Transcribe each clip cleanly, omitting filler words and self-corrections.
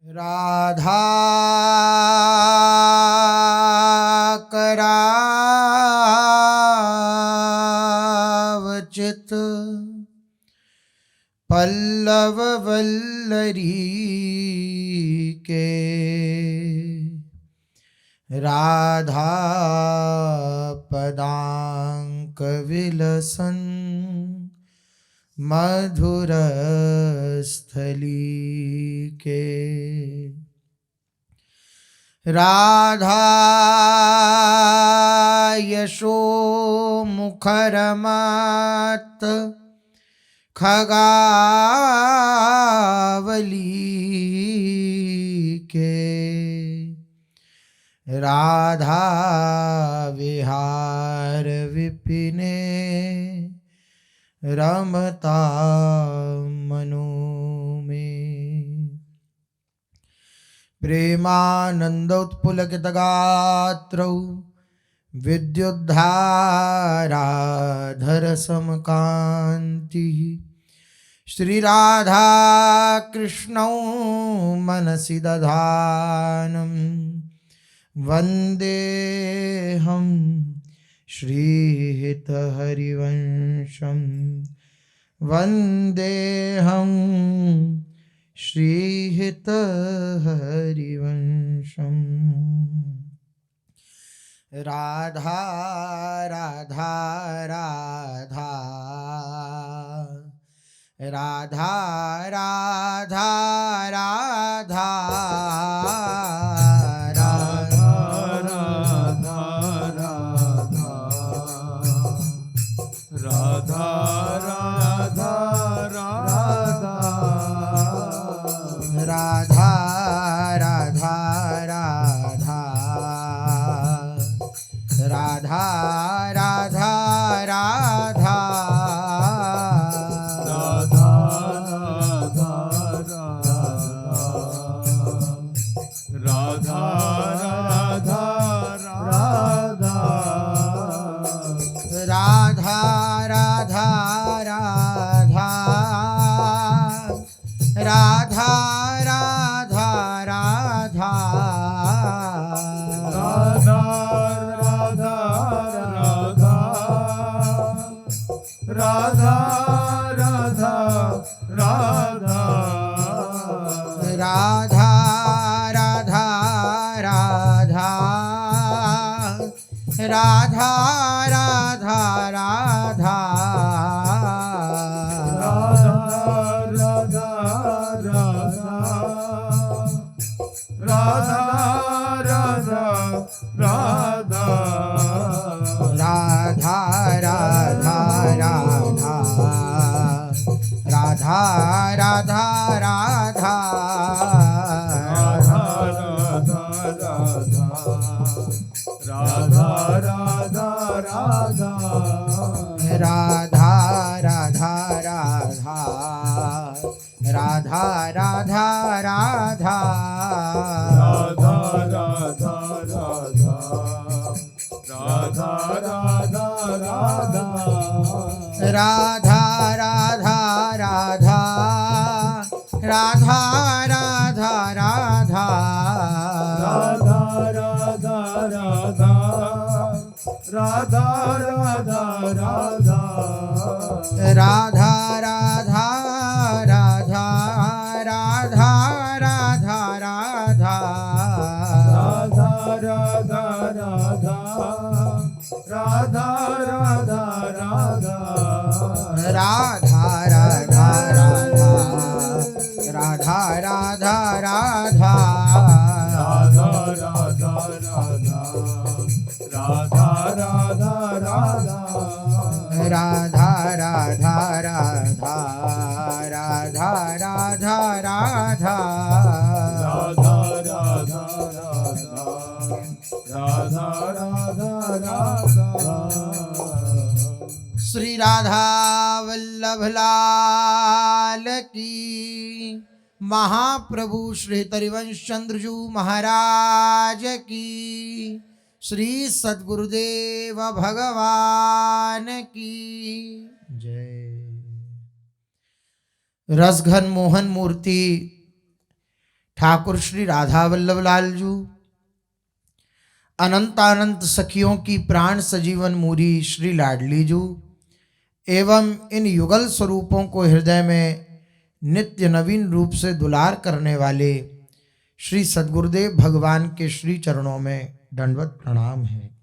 राधा करावचित पल्लव वल्लरी के राधा पदांक विलसन मधुर स्थली के राधा यशो मुखरमत खगावली के राधा विहार विपिने रमता मनो में। प्रेमानंदोत्पुलकितगात्रौ विद्युद्धाराधर समकान्तिः श्रीराधा कृष्णौ मनसि दधानं वन्देऽहं श्रीहितहरिवंशं वन्देऽहं श्रीहितहरिवंशम्। राधा राधा राधा राधा राधा राधा श्री राधा वल्लभ लाल की, महाप्रभु श्री हरिवंश चंद्र जी महाराज की, श्री सद्गुरुदेव भगवान की जय। रसघन मोहन मूर्ति ठाकुर श्री राधा वल्लभ लाल जू, अनंतानंत सखियों की प्राण सजीवन मूरी श्री लाडली जू एवं इन युगल स्वरूपों को हृदय में नित्य नवीन रूप से दुलार करने वाले श्री सद्गुरुदेव भगवान के श्री चरणों में दंडवत प्रणाम है।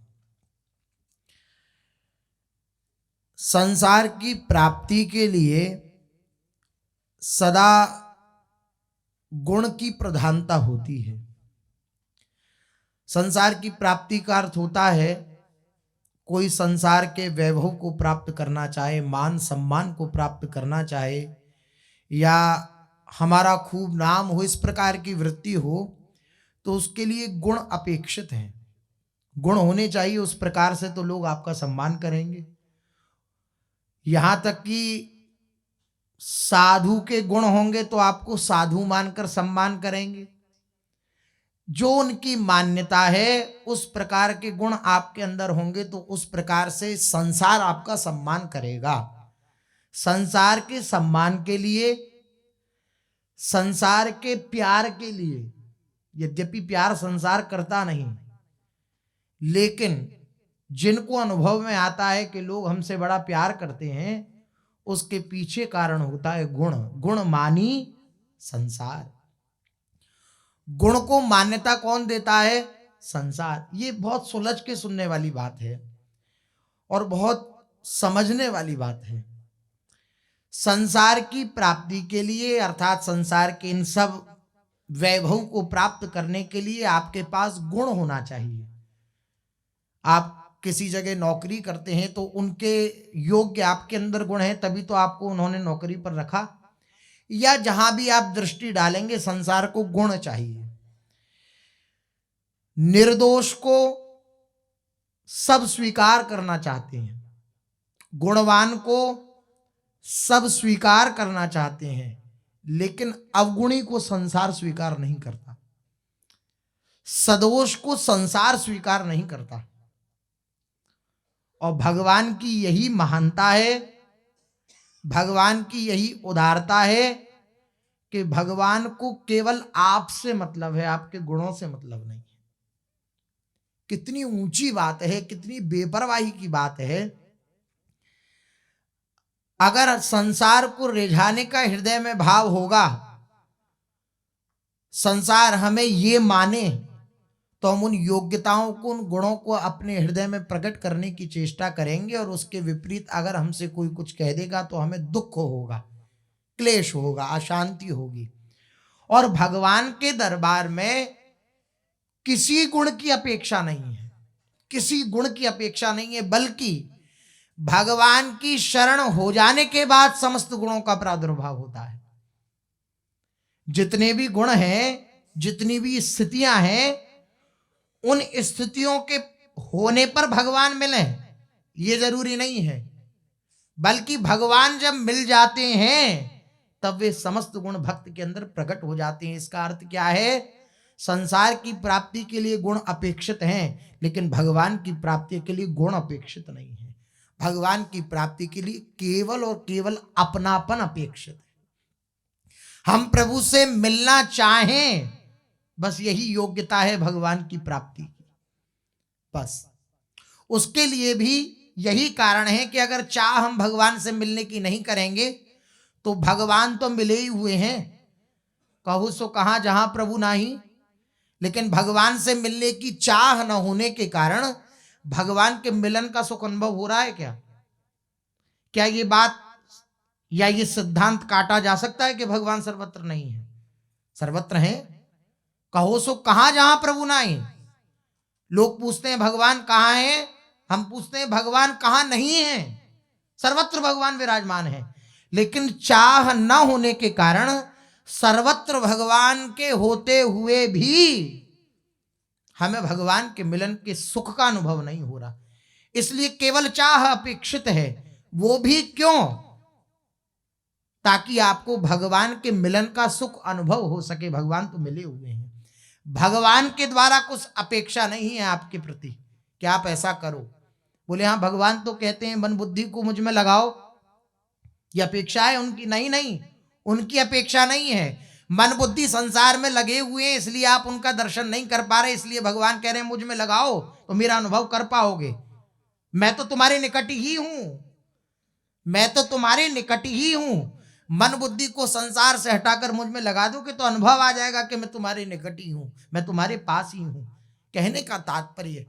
संसार की प्राप्ति के लिए सदा गुण की प्रधानता होती है। संसार की प्राप्ति का अर्थ होता है कोई संसार के वैभव को प्राप्त करना चाहे, मान सम्मान को प्राप्त करना चाहे, या हमारा खूब नाम हो, इस प्रकार की वृत्ति हो, तो उसके लिए गुण अपेक्षित हैं। गुण होने चाहिए, उस प्रकार से तो लोग आपका सम्मान करेंगे। यहां तक कि साधु के गुण होंगे तो आपको साधु मानकर सम्मान करेंगे। जो उनकी मान्यता है उस प्रकार के गुण आपके अंदर होंगे तो उस प्रकार से संसार आपका सम्मान करेगा। संसार के सम्मान के लिए, संसार के प्यार के लिए, यद्यपि प्यार संसार करता नहीं, लेकिन जिनको अनुभव में आता है कि लोग हमसे बड़ा प्यार करते हैं, उसके पीछे कारण होता है गुण। गुण मानी संसार। गुण को मान्यता कौन देता है? संसार। ये बहुत सुलझ के सुनने वाली बात है और बहुत समझने वाली बात है। संसार की प्राप्ति के लिए, अर्थात संसार के इन सब वैभव को प्राप्त करने के लिए आपके पास गुण होना चाहिए। आप किसी जगह नौकरी करते हैं तो उनके योग्य आपके अंदर गुण हैं, तभी तो आपको उन्होंने नौकरी पर रखा। या जहां भी आप दृष्टि डालेंगे संसार को गुण चाहिए। निर्दोष को सब स्वीकार करना चाहते हैं, गुणवान को सब स्वीकार करना चाहते हैं, लेकिन अवगुणी को संसार स्वीकार नहीं करता। सदोष को संसार स्वीकार नहीं करता। और भगवान की यही महानता है, भगवान की यही उदारता है कि भगवान को केवल आपसे मतलब है, आपके गुणों से मतलब नहीं है। कितनी ऊंची बात है, कितनी बेपरवाही की बात है। अगर संसार को रिझाने का हृदय में भाव होगा, संसार हमें ये माने, तो हम उन योग्यताओं को, उन गुणों को अपने हृदय में प्रकट करने की चेष्टा करेंगे। और उसके विपरीत अगर हमसे कोई कुछ कह देगा तो हमें दुख होगा, क्लेश होगा, अशांति होगी। और भगवान के दरबार में किसी गुण की अपेक्षा नहीं है, किसी गुण की अपेक्षा नहीं है, बल्कि भगवान की शरण हो जाने के बाद समस्त गुणों का प्रादुर्भाव होता है। जितने भी गुण हैं, जितनी भी स्थितियां हैं, उन स्थितियों के होने पर भगवान मिले ये जरूरी नहीं है, बल्कि भगवान जब मिल जाते हैं तब वे समस्त गुण भक्त के अंदर प्रकट हो जाते हैं। इसका अर्थ क्या है? संसार की प्राप्ति के लिए गुण अपेक्षित हैं, लेकिन भगवान की प्राप्ति के लिए गुण अपेक्षित नहीं है। भगवान की प्राप्ति के लिए केवल और केवल अपनापन अपेक्षित है। हम प्रभु से मिलना चाहें, बस यही योग्यता है भगवान की प्राप्ति की। बस उसके लिए भी यही कारण है कि अगर चाह हम भगवान से मिलने की नहीं करेंगे तो भगवान तो मिले ही हुए हैं। कहूँ सो कहाँ जहां प्रभु नाही। लेकिन भगवान से मिलने की चाह न होने के कारण भगवान के मिलन का सुख अनुभव हो रहा है क्या? क्या ये बात या ये सिद्धांत काटा जा सकता है कि भगवान सर्वत्र नहीं है? सर्वत्र है। कहो सो कहां जहां प्रभु नाही। लोग पूछते हैं भगवान कहां है, हम पूछते हैं भगवान कहां नहीं है। सर्वत्र भगवान विराजमान है, लेकिन चाह न होने के कारण सर्वत्र भगवान के होते हुए भी हमें भगवान के मिलन के सुख का अनुभव नहीं हो रहा। इसलिए केवल चाह अपेक्षित है। वो भी क्यों? ताकि आपको भगवान के मिलन का सुख अनुभव हो सके। भगवान तो मिले हुए हैं, भगवान के द्वारा कुछ अपेक्षा नहीं है आपके प्रति कि आप ऐसा करो। बोले हाँ भगवान तो कहते हैं मन बुद्धि को मुझ में लगाओ, ये अपेक्षा है उनकी। नहीं नहीं, उनकी अपेक्षा नहीं है। मन बुद्धि संसार में लगे हुए हैं, इसलिए आप उनका दर्शन नहीं कर पा रहे। इसलिए भगवान कह रहे हैं मुझ में लगाओ तो मेरा अनुभव कर पाओगे। मैं तो तुम्हारे निकट ही हूं, मैं तो तुम्हारे निकट ही हूं। मन बुद्धि को संसार से हटाकर मुझ में लगा दो कि तो अनुभव आ जाएगा कि मैं तुम्हारे निकट ही हूं, मैं तुम्हारे पास ही हूं। कहने का तात्पर्य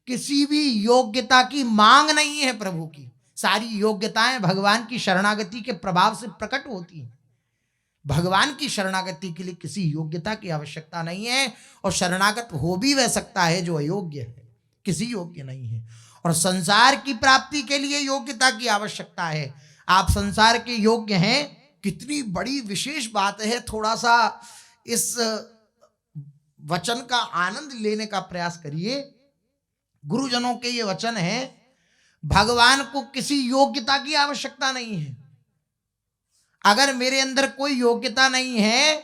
किसी भी योग्यता की मांग नहीं है प्रभु की। सारी योग्यताएं भगवान की शरणागति के प्रभाव से प्रकट होती हैं। भगवान की शरणागति के लिए किसी योग्यता की आवश्यकता नहीं है, और शरणागत हो भी वह सकता है जो अयोग्य है, किसी योग्य नहीं है। और संसार की प्राप्ति के लिए योग्यता की आवश्यकता है। आप संसार के योग्य हैं, कितनी बड़ी विशेष बात है। थोड़ा सा इस वचन का आनंद लेने का प्रयास करिए। गुरुजनों के ये वचन है, भगवान को किसी योग्यता की आवश्यकता नहीं है। अगर मेरे अंदर कोई योग्यता नहीं है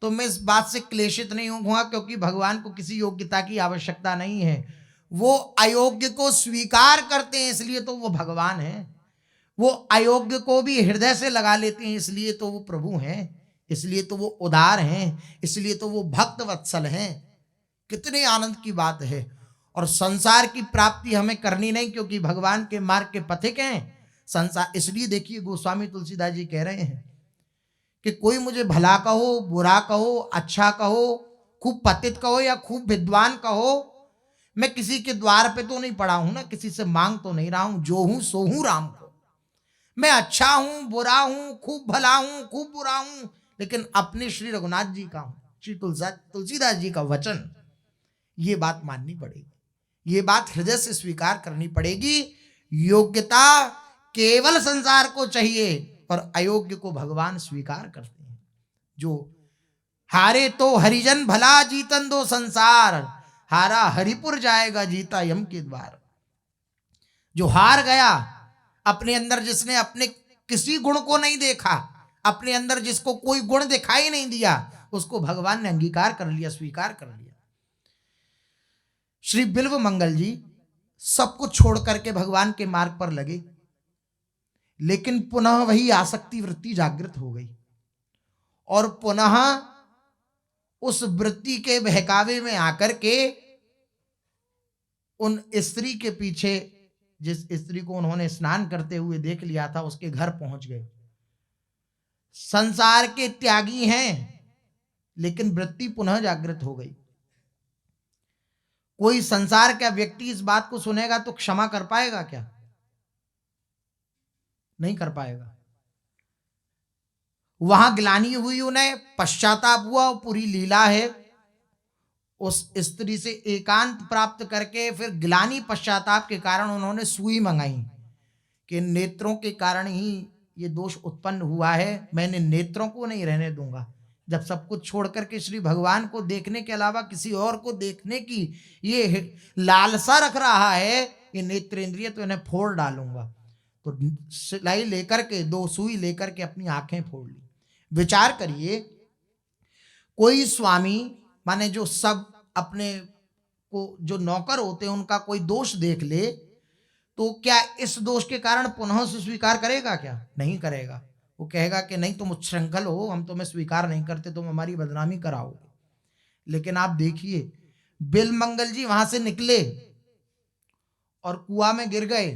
तो मैं इस बात से क्लेशित नहीं होऊंगा, क्योंकि भगवान को किसी योग्यता की आवश्यकता नहीं है। वो अयोग्य को स्वीकार करते हैं, इसलिए तो वो भगवान है। वो अयोग्य को भी हृदय से लगा लेते हैं, इसलिए तो वो प्रभु हैं, इसलिए तो वो उदार हैं, इसलिए तो वो भक्त वत्सल हैं। कितने आनंद की बात है। और संसार की प्राप्ति हमें करनी नहीं, क्योंकि भगवान के मार्ग के पथिक हैं संसार। इसलिए देखिए गोस्वामी तुलसीदास जी कह रहे हैं कि कोई मुझे भला कहो, बुरा कहो, अच्छा कहो, खूब पतित कहो या खूब विद्वान कहो, मैं किसी के द्वार पे तो नहीं पड़ा हूं ना, किसी से मांग तो नहीं रहा हूं। जो हूं सो हूं राम को। मैं अच्छा हूं, बुरा हूं, खूब भला हूं, खूब बुरा हूं, लेकिन अपने श्री रघुनाथ जी का हूं। श्री तुलसीदास जी का वचन, ये बात माननी पड़ेगी, ये बात हृदय से स्वीकार करनी पड़ेगी। योग्यता केवल संसार को चाहिए, और अयोग्य को भगवान स्वीकार करते हैं। जो हारे तो हरिजन भला, जीतन दो संसार, हारा हरिपुर जाएगा जीता यम के द्वार। जो हार गया, अपने अंदर जिसने अपने किसी गुण को नहीं देखा, अपने अंदर जिसको कोई गुण दिखाई नहीं दिया, उसको भगवान ने अंगीकार कर लिया, स्वीकार कर लिया। श्री बिल्व मंगल जी सब कुछ छोड़ करके भगवान के मार्ग पर लगे, लेकिन पुनः वही आसक्ति वृत्ति जागृत हो गई, और पुनः उस वृत्ति के बहकावे में आकर के उन स्त्री के पीछे, जिस स्त्री को उन्होंने स्नान करते हुए देख लिया था, उसके घर पहुंच गए। संसार के त्यागी हैं, लेकिन वृत्ति पुनः जागृत हो गई। कोई संसार का व्यक्ति इस बात को सुनेगा तो क्षमा कर पाएगा क्या? नहीं कर पाएगा। वहां ग्लानि हुई, उन्हें पश्चाताप हुआ, पूरी लीला है। उस स्त्री से एकांत प्राप्त करके फिर ग्लानि पश्चाताप के कारण उन्होंने सुई मंगाई कि नेत्रों के कारण ही ये दोष उत्पन्न हुआ है, मैंने नेत्रों को नहीं रहने दूंगा। जब सब कुछ छोड़ करके श्री भगवान को देखने के अलावा किसी और को देखने की ये लालसा रख रहा है, ये नेत्रेंद्रिय तो इन्हें फोड़ डालूंगा। तो सिलाई लेकर के, दो सुई लेकर के अपनी आंखें फोड़ ली। विचार करिए, कोई स्वामी माने जो सब अपने को जो नौकर होते हैं उनका कोई दोष देख ले, तो क्या इस दोष के कारण पुनः से स्वीकार करेगा? क्या नहीं करेगा। वो कहेगा कि नहीं, तुम उच्छृंखल हो, हम तुम्हें स्वीकार नहीं करते, तुम हमारी बदनामी कराओगे। लेकिन आप देखिए, बिल मंगल जी वहां से निकले और कुआं में गिर गए,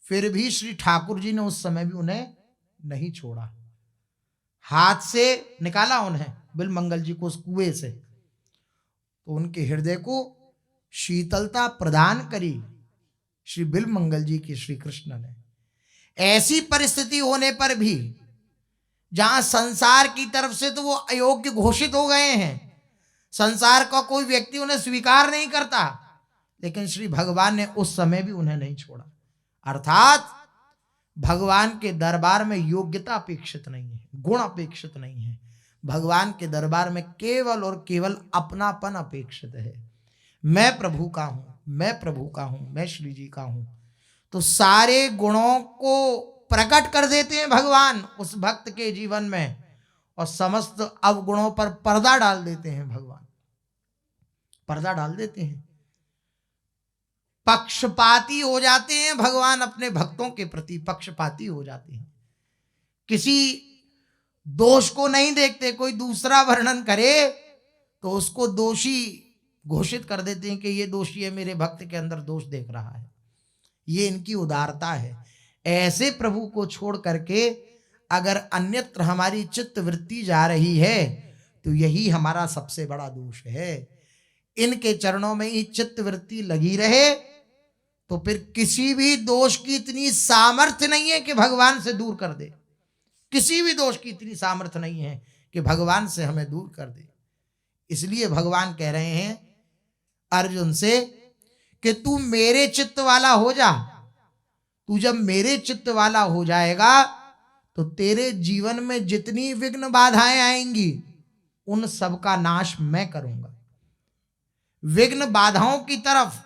फिर भी श्री ठाकुर जी ने उस समय भी उन्हें नहीं छोड़ा, हाथ से निकाला उन्हें, बिल मंगल जी को उस कुएं से। तो उनके हृदय को शीतलता प्रदान करी श्री बिल मंगल जी की श्री कृष्ण ने। ऐसी परिस्थिति होने पर भी, जहां संसार की तरफ से तो वो अयोग्य घोषित हो गए हैं, संसार का कोई व्यक्ति उन्हें स्वीकार नहीं करता, लेकिन श्री भगवान ने उस समय भी उन्हें नहीं छोड़ा। अर्थात भगवान के दरबार में योग्यता अपेक्षित नहीं है, गुण अपेक्षित नहीं है। भगवान के दरबार में केवल और केवल अपनापन अपेक्षित है। मैं प्रभु का हूं, मैं प्रभु का हूं, मैं श्री जी का हूं। तो सारे गुणों को प्रकट कर देते हैं भगवान उस भक्त के जीवन में, और समस्त अवगुणों पर पर्दा डाल देते हैं भगवान, पर्दा डाल देते हैं। पक्षपाती हो जाते हैं भगवान, अपने भक्तों के प्रति पक्षपाती हो जाते हैं। किसी दोष को नहीं देखते, कोई दूसरा वर्णन करे तो उसको दोषी घोषित कर देते हैं कि ये दोषी है, मेरे भक्त के अंदर दोष देख रहा है। ये इनकी उदारता है। ऐसे प्रभु को छोड़ करके अगर अन्यत्र हमारी चित्त वृत्ति जा रही है तो यही हमारा सबसे बड़ा दोष है। इनके चरणों में ही चित्त वृत्ति लगी रहे तो फिर किसी भी दोष की इतनी सामर्थ्य नहीं है कि भगवान से दूर कर दे। किसी भी दोष की इतनी सामर्थ्य नहीं है कि भगवान से हमें दूर कर दे। इसलिए भगवान कह रहे हैं अर्जुन से कि तू मेरे चित्त वाला हो जा। तू जब मेरे चित्त वाला हो जाएगा तो तेरे जीवन में जितनी विघ्न बाधाएं आएंगी उन सब का नाश मैं करूंगा। विघ्न बाधाओं की तरफ,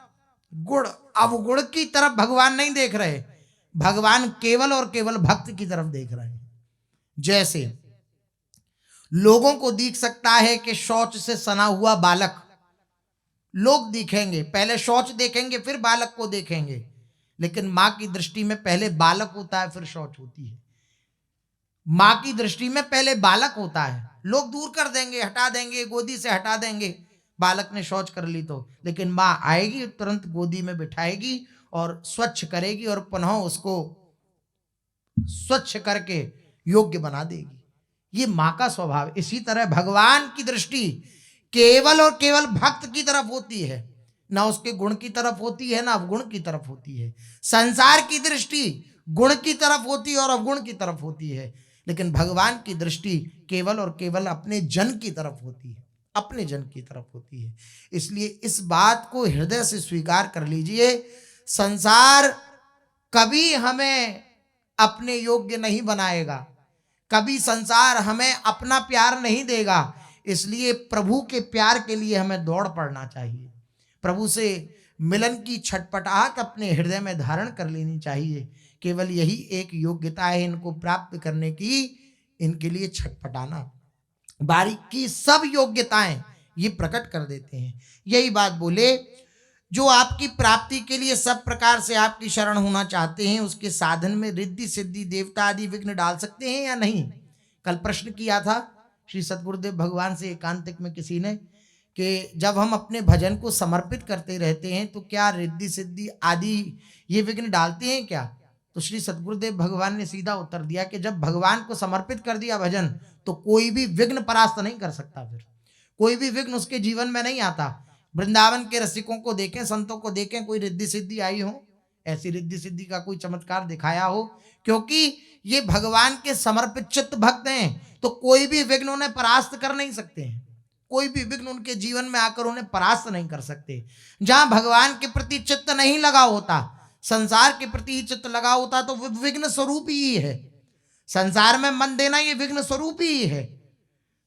गुण अवगुण की तरफ भगवान नहीं देख रहे। भगवान केवल और केवल भक्त की तरफ देख रहे हैं। जैसे लोगों को दिख सकता है कि शौच से सना हुआ बालक, लोग दिखेंगे, पहले शौच देखेंगे फिर बालक को देखेंगे, लेकिन मां की दृष्टि में पहले बालक होता है फिर शौच होती है। मां की दृष्टि में पहले बालक होता है, लोग दूर कर देंगे, हटा देंगे, गोदी से हटा देंगे, बालक ने शौच कर ली तो, लेकिन मां आएगी तुरंत गोदी में बिठाएगी और स्वच्छ करेगी और पुनः उसको स्वच्छ करके योग्य बना देगी। ये मां का स्वभाव। इसी तरह भगवान की दृष्टि केवल और केवल भक्त की तरफ होती है, ना उसके गुण की तरफ होती है ना अवगुण की तरफ होती है। संसार की दृष्टि गुण की तरफ होती है और अवगुण की तरफ होती है, लेकिन भगवान की दृष्टि केवल और केवल अपने जन की तरफ होती है, अपने जन की तरफ होती है। इसलिए इस बात को हृदय से स्वीकार कर लीजिए, संसार कभी हमें अपने योग्य नहीं बनाएगा, कभी संसार हमें अपना प्यार नहीं देगा। इसलिए प्रभु के प्यार के लिए हमें दौड़ पड़ना चाहिए। प्रभु से मिलन की छटपटाहट अपने हृदय में धारण कर लेनी चाहिए। केवल यही एक योग्यता है इनको प्राप्त करने की, इनके लिए छटपटाना। बारीकी सब योग्यताएं ये प्रकट कर देते हैं। यही बात बोले, जो आपकी प्राप्ति के लिए सब प्रकार से आपकी शरण होना चाहते हैं, उसके साधन में रिद्धि सिद्धि देवता आदि विघ्न डाल सकते हैं या नहीं। कल प्रश्न किया था श्री सद्गुरुदेव भगवान से एकांतिक में किसी ने, कि जब हम अपने भजन को समर्पित करते रहते हैं तो क्या रिद्धि सिद्धि आदि ये विघ्न डालते हैं क्या। तो श्री सद्गुरुदेव भगवान ने सीधा उत्तर दिया कि जब भगवान को समर्पित कर दिया भजन तो कोई भी विघ्न परास्त नहीं कर सकता, फिर कोई भी विघ्न उसके जीवन में नहीं आता। वृंदावन के रसिकों को देखें, संतों को देखें, कोई रिद्धि सिद्धि आई हो, ऐसी रिद्धि सिद्धि का कोई चमत्कार दिखाया हो, क्योंकि ये भगवान के समर्पित चित्त भक्त हैं, तो कोई भी विघ्न उन्हें परास्त कर नहीं सकते हैं। कोई भी विघ्न उनके जीवन में आकर उन्हें परास्त नहीं कर सकते। जहां भगवान के प्रति चित्त नहीं लगा होता, संसार के प्रति ही चित्त लगा होता, तो विघ्न स्वरूप ही है। संसार में मन देना ये विघ्न स्वरूप ही है।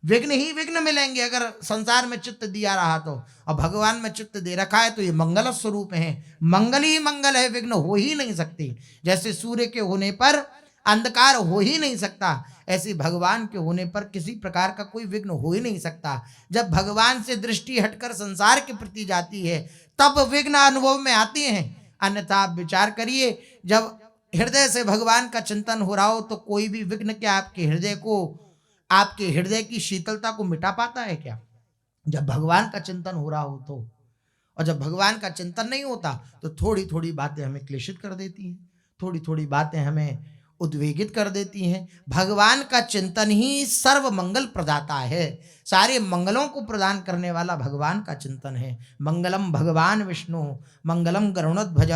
विघ्न ही विघ्न मिलेंगे अगर संसार में चित्त दिया रहा तो, और भगवान में चित्त दे रखा है तो ये मंगल स्वरूप है। मंगल ही मंगल है, विघ्न हो ही नहीं सकते। जैसे सूर्य के होने पर अंधकार हो ही नहीं सकता, ऐसे भगवान के होने पर किसी प्रकार का कोई विघ्न हो ही नहीं सकता। जब भगवान से दृष्टि हटकर संसार के प्रति जाती है तब विघ्न अनुभव में आते हैं। अन्यथा आप विचार करिए, जब हृदय से भगवान का चिंतन हो रहा हो तो कोई भी विघ्न क्या आपके हृदय को, आपके हृदय की शीतलता को मिटा पाता है क्या। जब भगवान का चिंतन हो रहा हो तो, और जब भगवान का चिंतन नहीं होता तो थोड़ी थोड़ी बातें हमें क्लेशित कर देती हैं, थोड़ी थोड़ी बातें हमें उद्वेगित कर देती हैं। भगवान का चिंतन ही सर्व मंगल प्रदाता है, सारे मंगलों को प्रदान करने वाला भगवान का चिंतन है। मंगलम भगवान विष्णु मंगलम गरुणध्वज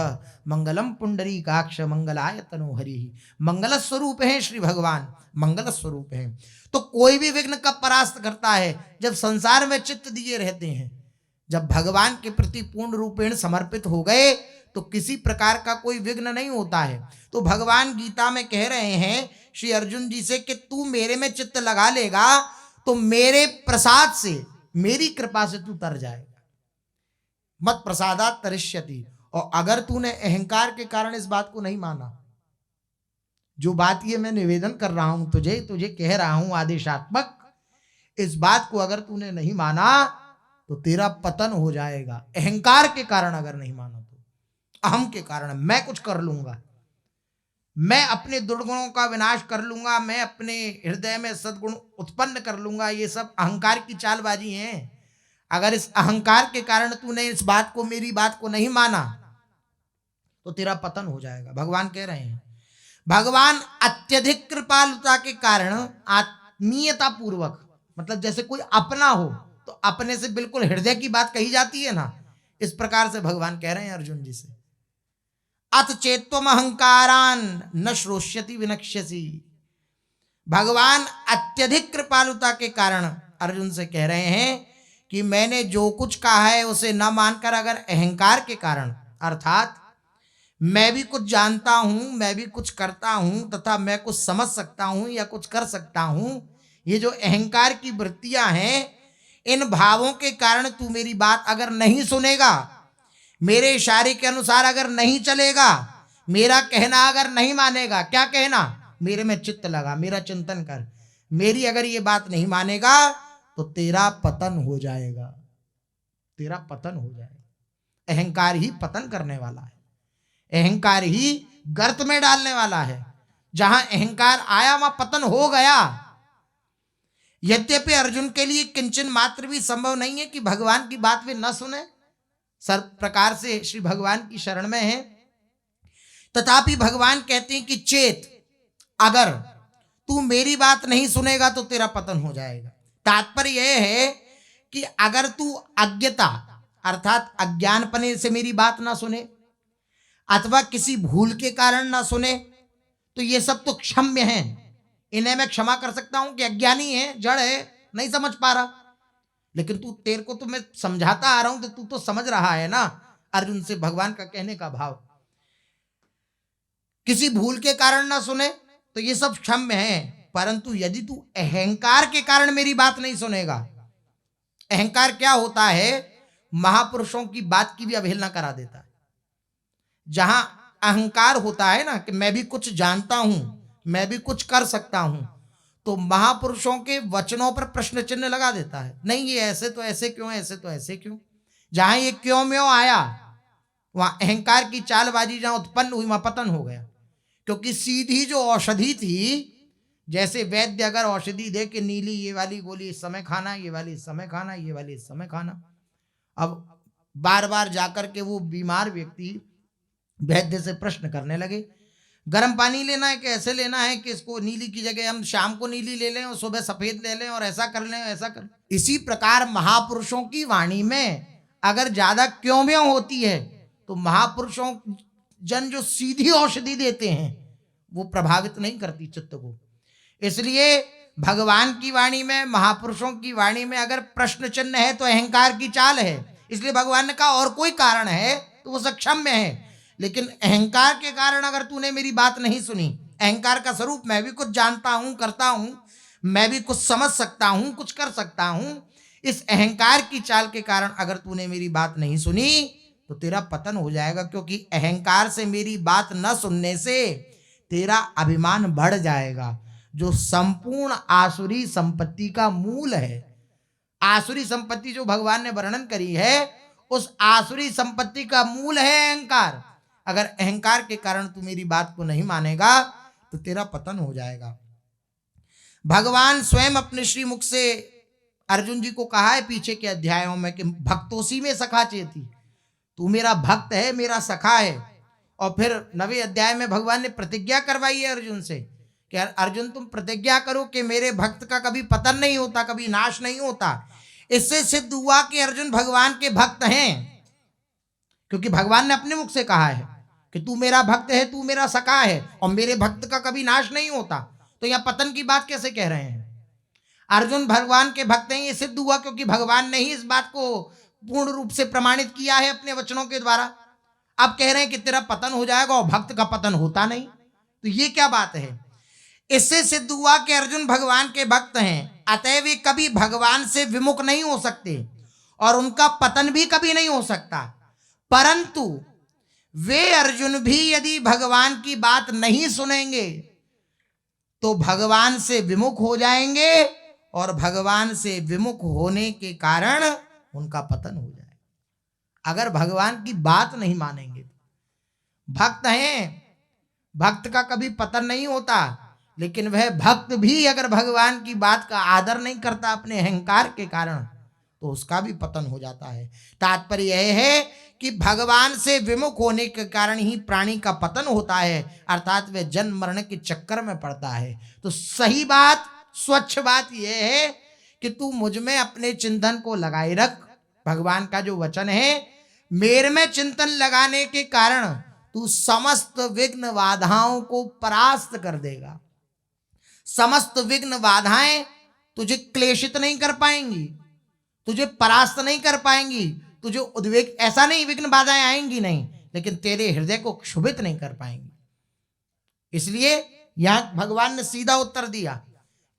मंगलम पुंडरीकाक्ष मंगलाय तनोहरि। मंगल स्वरूप है श्री भगवान, मंगल स्वरूप है। तो कोई भी विघ्न कब परास्त करता है, जब संसार में चित्त दिए रहते हैं। जब भगवान के प्रति पूर्ण रूपेण समर्पित हो गए तो किसी प्रकार का कोई विघ्न नहीं होता है। तो भगवान गीता में कह रहे हैं श्री अर्जुन जी से कि तू मेरे में चित्त लगा लेगा तो मेरे प्रसाद से, मेरी कृपा से तू तर जाएगा। मत प्रसादात तरिष्यति। और अगर तूने अहंकार के कारण इस बात को नहीं माना, जो बात ये मैं निवेदन कर रहा हूं तुझे कह रहा हूं आदेशात्मक, इस बात को अगर तूने नहीं माना तो तेरा पतन हो जाएगा। अहंकार के कारण अगर नहीं माना तो, अहम के कारण मैं कुछ कर लूंगा, मैं अपने दुर्गुणों का विनाश कर लूंगा, मैं अपने हृदय में सद्गुण उत्पन्न कर लूंगा, ये सब अहंकार की चालबाजी है। अगर इस अहंकार के कारण तूने इस बात को, मेरी बात को नहीं माना, तो तेरा पतन हो जाएगा। भगवान कह रहे हैं, भगवान अत्यधिक कृपालुता के कारण आत्मीयता पूर्वक, मतलब जैसे कोई अपना हो तो अपने से बिल्कुल हृदय की बात कही जाती है ना, इस प्रकार से भगवान कह रहे हैं अर्जुन जी से, अथ चेत्वम अहंकारान न श्रोष्यति विनक्ष्यसि। भगवान अत्यधिक कृपालुता के कारण अर्जुन से कह रहे हैं कि मैंने जो कुछ कहा है उसे न मानकर अगर अहंकार के कारण, अर्थात मैं भी कुछ जानता हूं, मैं भी कुछ करता हूं तथा मैं कुछ समझ सकता हूं या कुछ कर सकता हूं, ये जो अहंकार की वृत्तियां हैं, इन भावों के कारण तू मेरी बात अगर नहीं सुनेगा, मेरे इशारे के अनुसार अगर नहीं चलेगा, मेरा कहना अगर नहीं मानेगा, क्या कहना, मेरे में चित्त लगा, मेरा चिंतन कर, मेरी अगर ये बात नहीं मानेगा तो तेरा पतन हो जाएगा, तेरा पतन हो जाएगा। अहंकार ही पतन करने वाला है, अहंकार ही गर्त में डालने वाला है। जहां अहंकार आया वहां पतन हो गया। यद्यपि अर्जुन के लिए किंचन मात्र भी संभव नहीं है कि भगवान की बात वे न सुने, सर्व प्रकार से श्री भगवान की शरण में है, तथापि भगवान कहते हैं कि चेत, अगर तू मेरी बात नहीं सुनेगा तो तेरा पतन हो जाएगा। तात्पर्य यह है कि अगर तू अज्ञता अर्थात अज्ञानपने से मेरी बात ना सुने अथवा किसी भूल के कारण ना सुने, तो ये सब तो क्षम्य है, इन्हें मैं क्षमा कर सकता हूं कि अज्ञानी है, जड़ है, नहीं समझ पा रहा। लेकिन तू, तेरे को तो मैं समझाता आ रहा हूं तो तू तो समझ रहा है ना। अर्जुन से भगवान का कहने का भाव, किसी भूल के कारण ना सुने तो ये सब क्षम्य है, परंतु यदि तू अहंकार के कारण मेरी बात नहीं सुनेगा, अहंकार क्या होता है, महापुरुषों की बात की भी अवहेलना करा देता है। जहां अहंकार होता है ना कि मैं भी कुछ जानता हूं, मैं भी कुछ कर सकता हूं, तो महापुरुषों के वचनों पर प्रश्न चिन्ह लगा देता है, नहीं ये ऐसे तो ऐसे क्यों, ऐसे तो ऐसे क्यों। जहां ये क्यों म्यों आया, वहां अहंकार की चालबाजी जहां उत्पन्न हुई वहां पतन हो गया। क्योंकि सीधी जो औषधि थी, जैसे वैद्य अगर औषधि दे कि नीली ये वाली गोली इस समय खाना, ये वाली इस समय खाना, ये वाली इस समय खाना, अब बार बार जाकर के वो बीमार व्यक्ति वैद्य से प्रश्न करने लगे, गर्म पानी लेना है कि ऐसे लेना है कि इसको नीली की जगह हम शाम को नीली ले लें और सुबह सफेद ले लें और ऐसा कर लें ऐसा कर। इसी प्रकार महापुरुषों की वाणी में अगर ज्यादा क्यों व्यों होती है तो महापुरुषों जन जो सीधी औषधि देते हैं वो प्रभावित नहीं करती चित्त को। इसलिए भगवान की वाणी में, महापुरुषों की वाणी में अगर प्रश्न चिन्ह है तो अहंकार की चाल है। इसलिए भगवान ने कहा और कोई कारण है तो वो सक्षम में है, लेकिन अहंकार के कारण अगर तूने मेरी बात नहीं सुनी, अहंकार का स्वरूप मैं भी कुछ जानता हूं, करता हूं, मैं भी कुछ समझ सकता हूं, कुछ कर सकता हूं, इस अहंकार की चाल के कारण अगर तूने मेरी बात नहीं सुनी तो तेरा पतन हो जाएगा। क्योंकि अहंकार से मेरी बात न सुनने से तेरा अभिमान बढ़ जाएगा, जो संपूर्ण आसुरी संपत्ति का मूल है। आसुरी संपत्ति जो भगवान ने वर्णन करी है, उस आसुरी संपत्ति का मूल है अहंकार। अगर अहंकार के कारण तू मेरी बात को नहीं मानेगा तो तेरा पतन हो जाएगा। भगवान स्वयं अपने श्री मुख से अर्जुन जी को कहा है पीछे के अध्यायों में कि भक्तोसी में सखा चेती, तू मेरा भक्त है, मेरा सखा है। और फिर 9वें अध्याय में भगवान ने प्रतिज्ञा करवाई है अर्जुन से कि अर्जुन तुम प्रतिज्ञा करो कि मेरे भक्त का कभी पतन नहीं होता, कभी नाश नहीं होता। इससे सिद्ध हुआ कि अर्जुन भगवान के भक्त हैं, क्योंकि भगवान ने अपने मुख से कहा है कि तू मेरा भक्त है, तू मेरा सखा है और मेरे भक्त का कभी नाश नहीं होता। तो यह पतन की बात कैसे कह रहे हैं? अर्जुन भगवान के भक्त हैं, ये सिद्ध हुआ क्योंकि भगवान ने ही इस बात को पूर्ण रूप से प्रमाणित किया है अपने वचनों के द्वारा। अब कह रहे हैं कि तेरा पतन हो जाएगा और भक्त का पतन होता नहीं, तो ये क्या बात है? इससे सिद्ध हुआ कि अर्जुन भगवान के भक्त हैं, अतः वे कभी भगवान से विमुख नहीं हो सकते और उनका पतन भी कभी नहीं हो सकता। परंतु वे अर्जुन भी यदि भगवान की बात नहीं सुनेंगे तो भगवान से विमुख हो जाएंगे और भगवान से विमुख होने के कारण उनका पतन हो जाएगा। अगर भगवान की बात नहीं मानेंगे, भक्त हैं, भक्त का कभी पतन नहीं होता, लेकिन वह भक्त भी अगर भगवान की बात का आदर नहीं करता अपने अहंकार के कारण, तो उसका भी पतन हो जाता है। तात्पर्य यह है कि भगवान से विमुख होने के कारण ही प्राणी का पतन होता है, अर्थात वह जन्म मरण के चक्कर में पड़ता है। तो सही बात, स्वच्छ बात यह है कि तू मुझ में अपने चिंतन को लगाए रख। भगवान का जो वचन है, मेरे में चिंतन लगाने के कारण तू समस्त विघ्न बाधाओं को परास्त कर देगा। समस्त विघ्न बाधाएं तुझे क्लेशित नहीं कर पाएंगी, तुझे परास्त नहीं कर पाएंगी, तुझे उद्वेग, ऐसा नहीं विघ्न बाधाएं आएंगी नहीं, लेकिन तेरे हृदय को क्षुभित नहीं कर पाएंगी। इसलिए यहां भगवान ने सीधा उत्तर दिया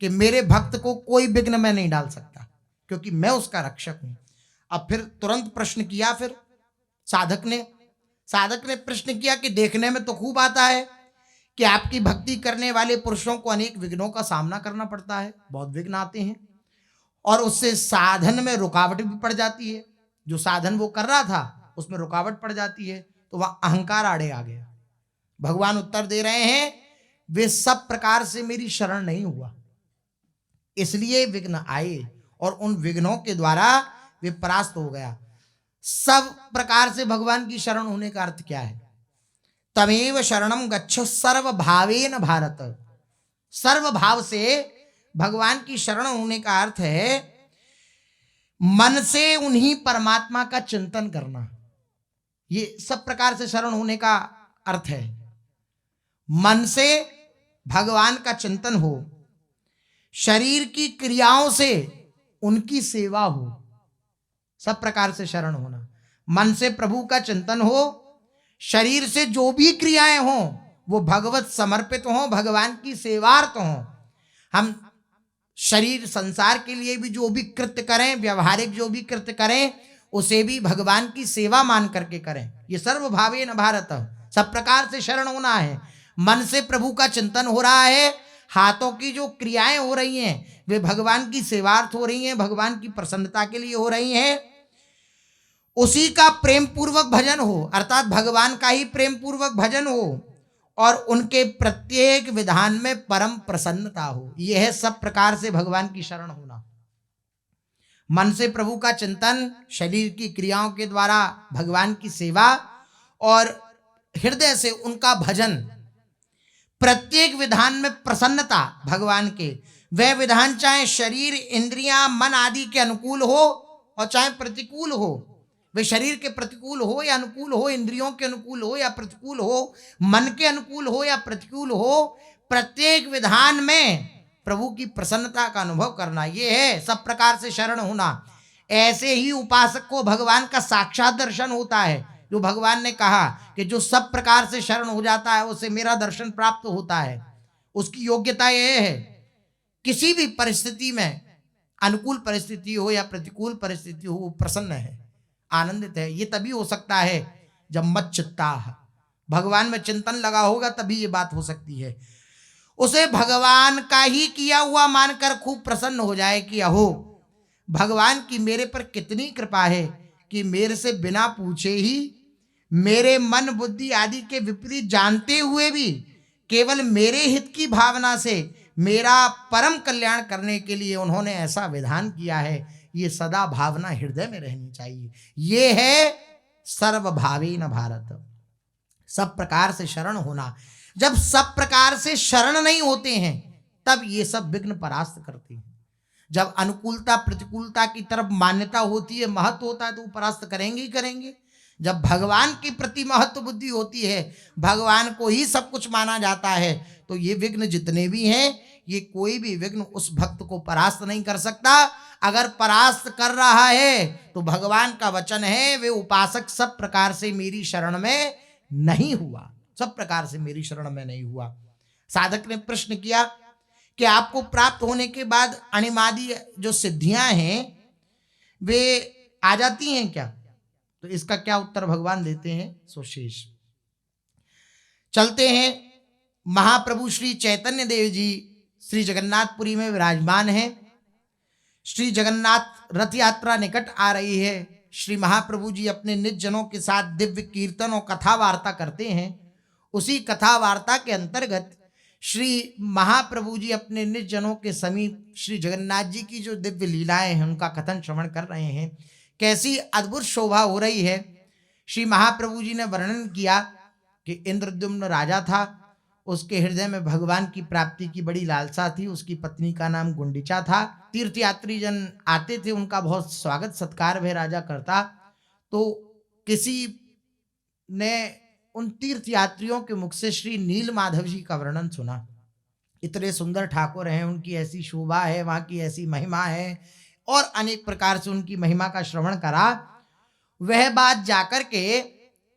कि मेरे भक्त को कोई विघ्न में नहीं डाल सकता, क्योंकि मैं उसका रक्षक हूं। अब फिर तुरंत प्रश्न किया, फिर साधक ने प्रश्न किया कि देखने में तो खूब आता है कि आपकी भक्ति करने वाले पुरुषों को अनेक विघ्नों का सामना करना पड़ता है, बहुत विघ्न आते हैं, और उससे साधन में रुकावट भी पड़ जाती है। जो साधन वो कर रहा था उसमें रुकावट पड़ जाती है, तो वह अहंकार आड़े आ गया। भगवान उत्तर दे रहे हैं, वे सब प्रकार से मेरी शरण नहीं हुआ, इसलिए विघ्न आए, और उन विघ्नों के द्वारा वे परास्त हो गया। सब प्रकार से भगवान की शरण होने का अर्थ क्या है? तमेव शरणम गच्छ सर्वभावेन भारत। सर्वभाव से भगवान की शरण होने का अर्थ है मन से उन्हीं परमात्मा का चिंतन करना। ये सब प्रकार से शरण होने का अर्थ है। मन से भगवान का चिंतन हो, शरीर की क्रियाओं से उनकी सेवा हो, सब प्रकार से शरण होना। मन से प्रभु का चिंतन हो, शरीर से जो भी क्रियाएं हों वो भगवत समर्पित हों, भगवान की सेवार्थ हों। हम शरीर संसार के लिए भी जो भी कृत्य करें, व्यवहारिक जो भी कृत्य करें, उसे भी भगवान की सेवा मान करके करें। ये सर्वभावेन भारत, सब प्रकार से शरण होना है। मन से प्रभु का चिंतन हो रहा है, हाथों की जो क्रियाएं हो रही हैं वे भगवान की सेवार्थ हो रही हैं, भगवान की प्रसन्नता के लिए हो रही हैं। उसी का प्रेम पूर्वक भजन हो, अर्थात भगवान का ही प्रेम पूर्वक भजन हो, और उनके प्रत्येक विधान में परम प्रसन्नता हो। यह है सब प्रकार से भगवान की शरण होना। मन से प्रभु का चिंतन, शरीर की क्रियाओं के द्वारा भगवान की सेवा, और हृदय से उनका भजन। प्रत्येक विधान में प्रसन्नता भगवान के। वह विधान चाहे शरीर, इंद्रियां, मन आदि के अनुकूल हो और चाहे प्रतिकूल हो, वे शरीर के प्रतिकूल हो या अनुकूल हो, इंद्रियों के अनुकूल हो या प्रतिकूल हो, मन के अनुकूल हो या प्रतिकूल हो, प्रत्येक विधान में प्रभु की प्रसन्नता का अनुभव करना, ये है सब प्रकार से शरण होना। ऐसे ही उपासक को भगवान का साक्षात दर्शन होता है। जो भगवान ने कहा कि जो सब प्रकार से शरण हो जाता है उसे मेरा दर्शन प्राप्त होता है, उसकी योग्यता यह है किसी भी परिस्थिति में, अनुकूल परिस्थिति हो या प्रतिकूल परिस्थिति हो, वो प्रसन्न है, आनंदित है। ये तभी हो सकता है जब मत चित्ता, भगवान में चिंतन लगा होगा, तभी ये बात हो सकती है। उसे भगवान का ही किया हुआ मानकर खूब प्रसन्न हो जाए कि अहो भगवान की मेरे पर कितनी कृपा है कि मेरे से बिना पूछे ही, मेरे मन बुद्धि आदि के विपरीत जानते हुए भी, केवल मेरे हित की भावना से मेरा परम कल्याण करने के लिए उन्होंने ऐसा विधान किया है। ये सदा भावना हृदय में रहनी चाहिए। ये है सर्वभावेन भारत, सब प्रकार से शरण होना। जब सब प्रकार से शरण नहीं होते हैं तब ये सब विघ्न परास्त करते हैं। जब अनुकूलता प्रतिकूलता की तरफ मान्यता होती है, महत्व होता है, तो वो परास्त करेंगे ही करेंगे। जब भगवान के प्रति महत्व बुद्धि होती है, भगवान को ही सब कुछ माना जाता है, तो ये विघ्न जितने भी हैं, ये कोई भी विघ्न उस भक्त को परास्त नहीं कर सकता। अगर परास्त कर रहा है तो भगवान का वचन है, वे उपासक सब प्रकार से मेरी शरण में नहीं हुआ, सब प्रकार से मेरी शरण में नहीं हुआ। साधक ने प्रश्न किया कि आपको प्राप्त होने के बाद अणिमादि जो सिद्धियां हैं वे आ जाती हैं क्या? तो इसका क्या उत्तर भगवान देते हैं, सो शेष। चलते हैं, महाप्रभु श्री चैतन्य देव जी श्री जगन्नाथपुरी में विराजमान हैं। श्री जगन्नाथ रथ यात्रा निकट आ रही है। श्री महाप्रभु जी अपने निज जनों के साथ दिव्य कीर्तन और कथा वार्ता करते हैं। उसी कथा वार्ता के अंतर्गत श्री महाप्रभु जी अपने निज जनों के समीप श्री जगन्नाथ जी की जो दिव्य लीलाएं हैं उनका कथन श्रवण कर रहे हैं। कैसी अद्भुत शोभा हो रही है। श्री महाप्रभु जी ने वर्णन किया कि इंद्रद्युम्न राजा था, उसके हृदय में भगवान की प्राप्ति की बड़ी लालसा थी। उसकी पत्नी का नाम गुंडिचा था। तीर्थयात्री जन आते थे, उनका बहुत स्वागत सत्कार वह राजा करता। तो किसी ने उन तीर्थयात्रियों के मुख से श्री नील माधव जी का वर्णन सुना। इतने सुंदर ठाकुर हैं, उनकी ऐसी शोभा है, वहाँ की ऐसी महिमा है, और अनेक प्रकार से उनकी महिमा का श्रवण करा। वह बात जाकर के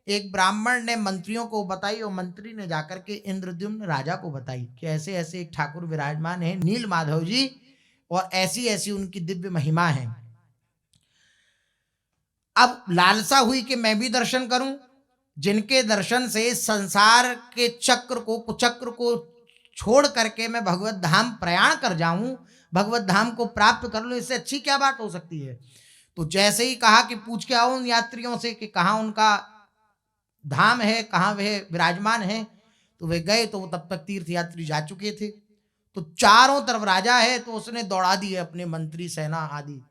एक ब्राह्मण ने मंत्रियों को बताई, और मंत्री ने जाकर के इंद्रद्युम्न राजा को बताई कि ऐसे ऐसे एक ठाकुर विराजमान है नील माधव जी, और ऐसी ऐसी उनकी दिव्य महिमा है। अब लालसा हुई कि मैं भी दर्शन करूं, जिनके दर्शन से संसार के चक्र को कुचक्र को छोड़ करके मैं भगवत धाम प्रयाण कर जाऊं, भगवत धाम को प्राप्त कर लूं, इससे अच्छी क्या बात हो सकती है। तो जैसे ही कहा कि पूछ के आओ उन यात्रियों से कि कहाँ उनका धाम है, कहाँ वह विराजमान है, तो वे गए। तो वो तब तक तीर्थ यात्री जा चुके थे। तो चारों तरफ राजा है, तो उसने दौड़ा दिए अपने मंत्री सेना आदि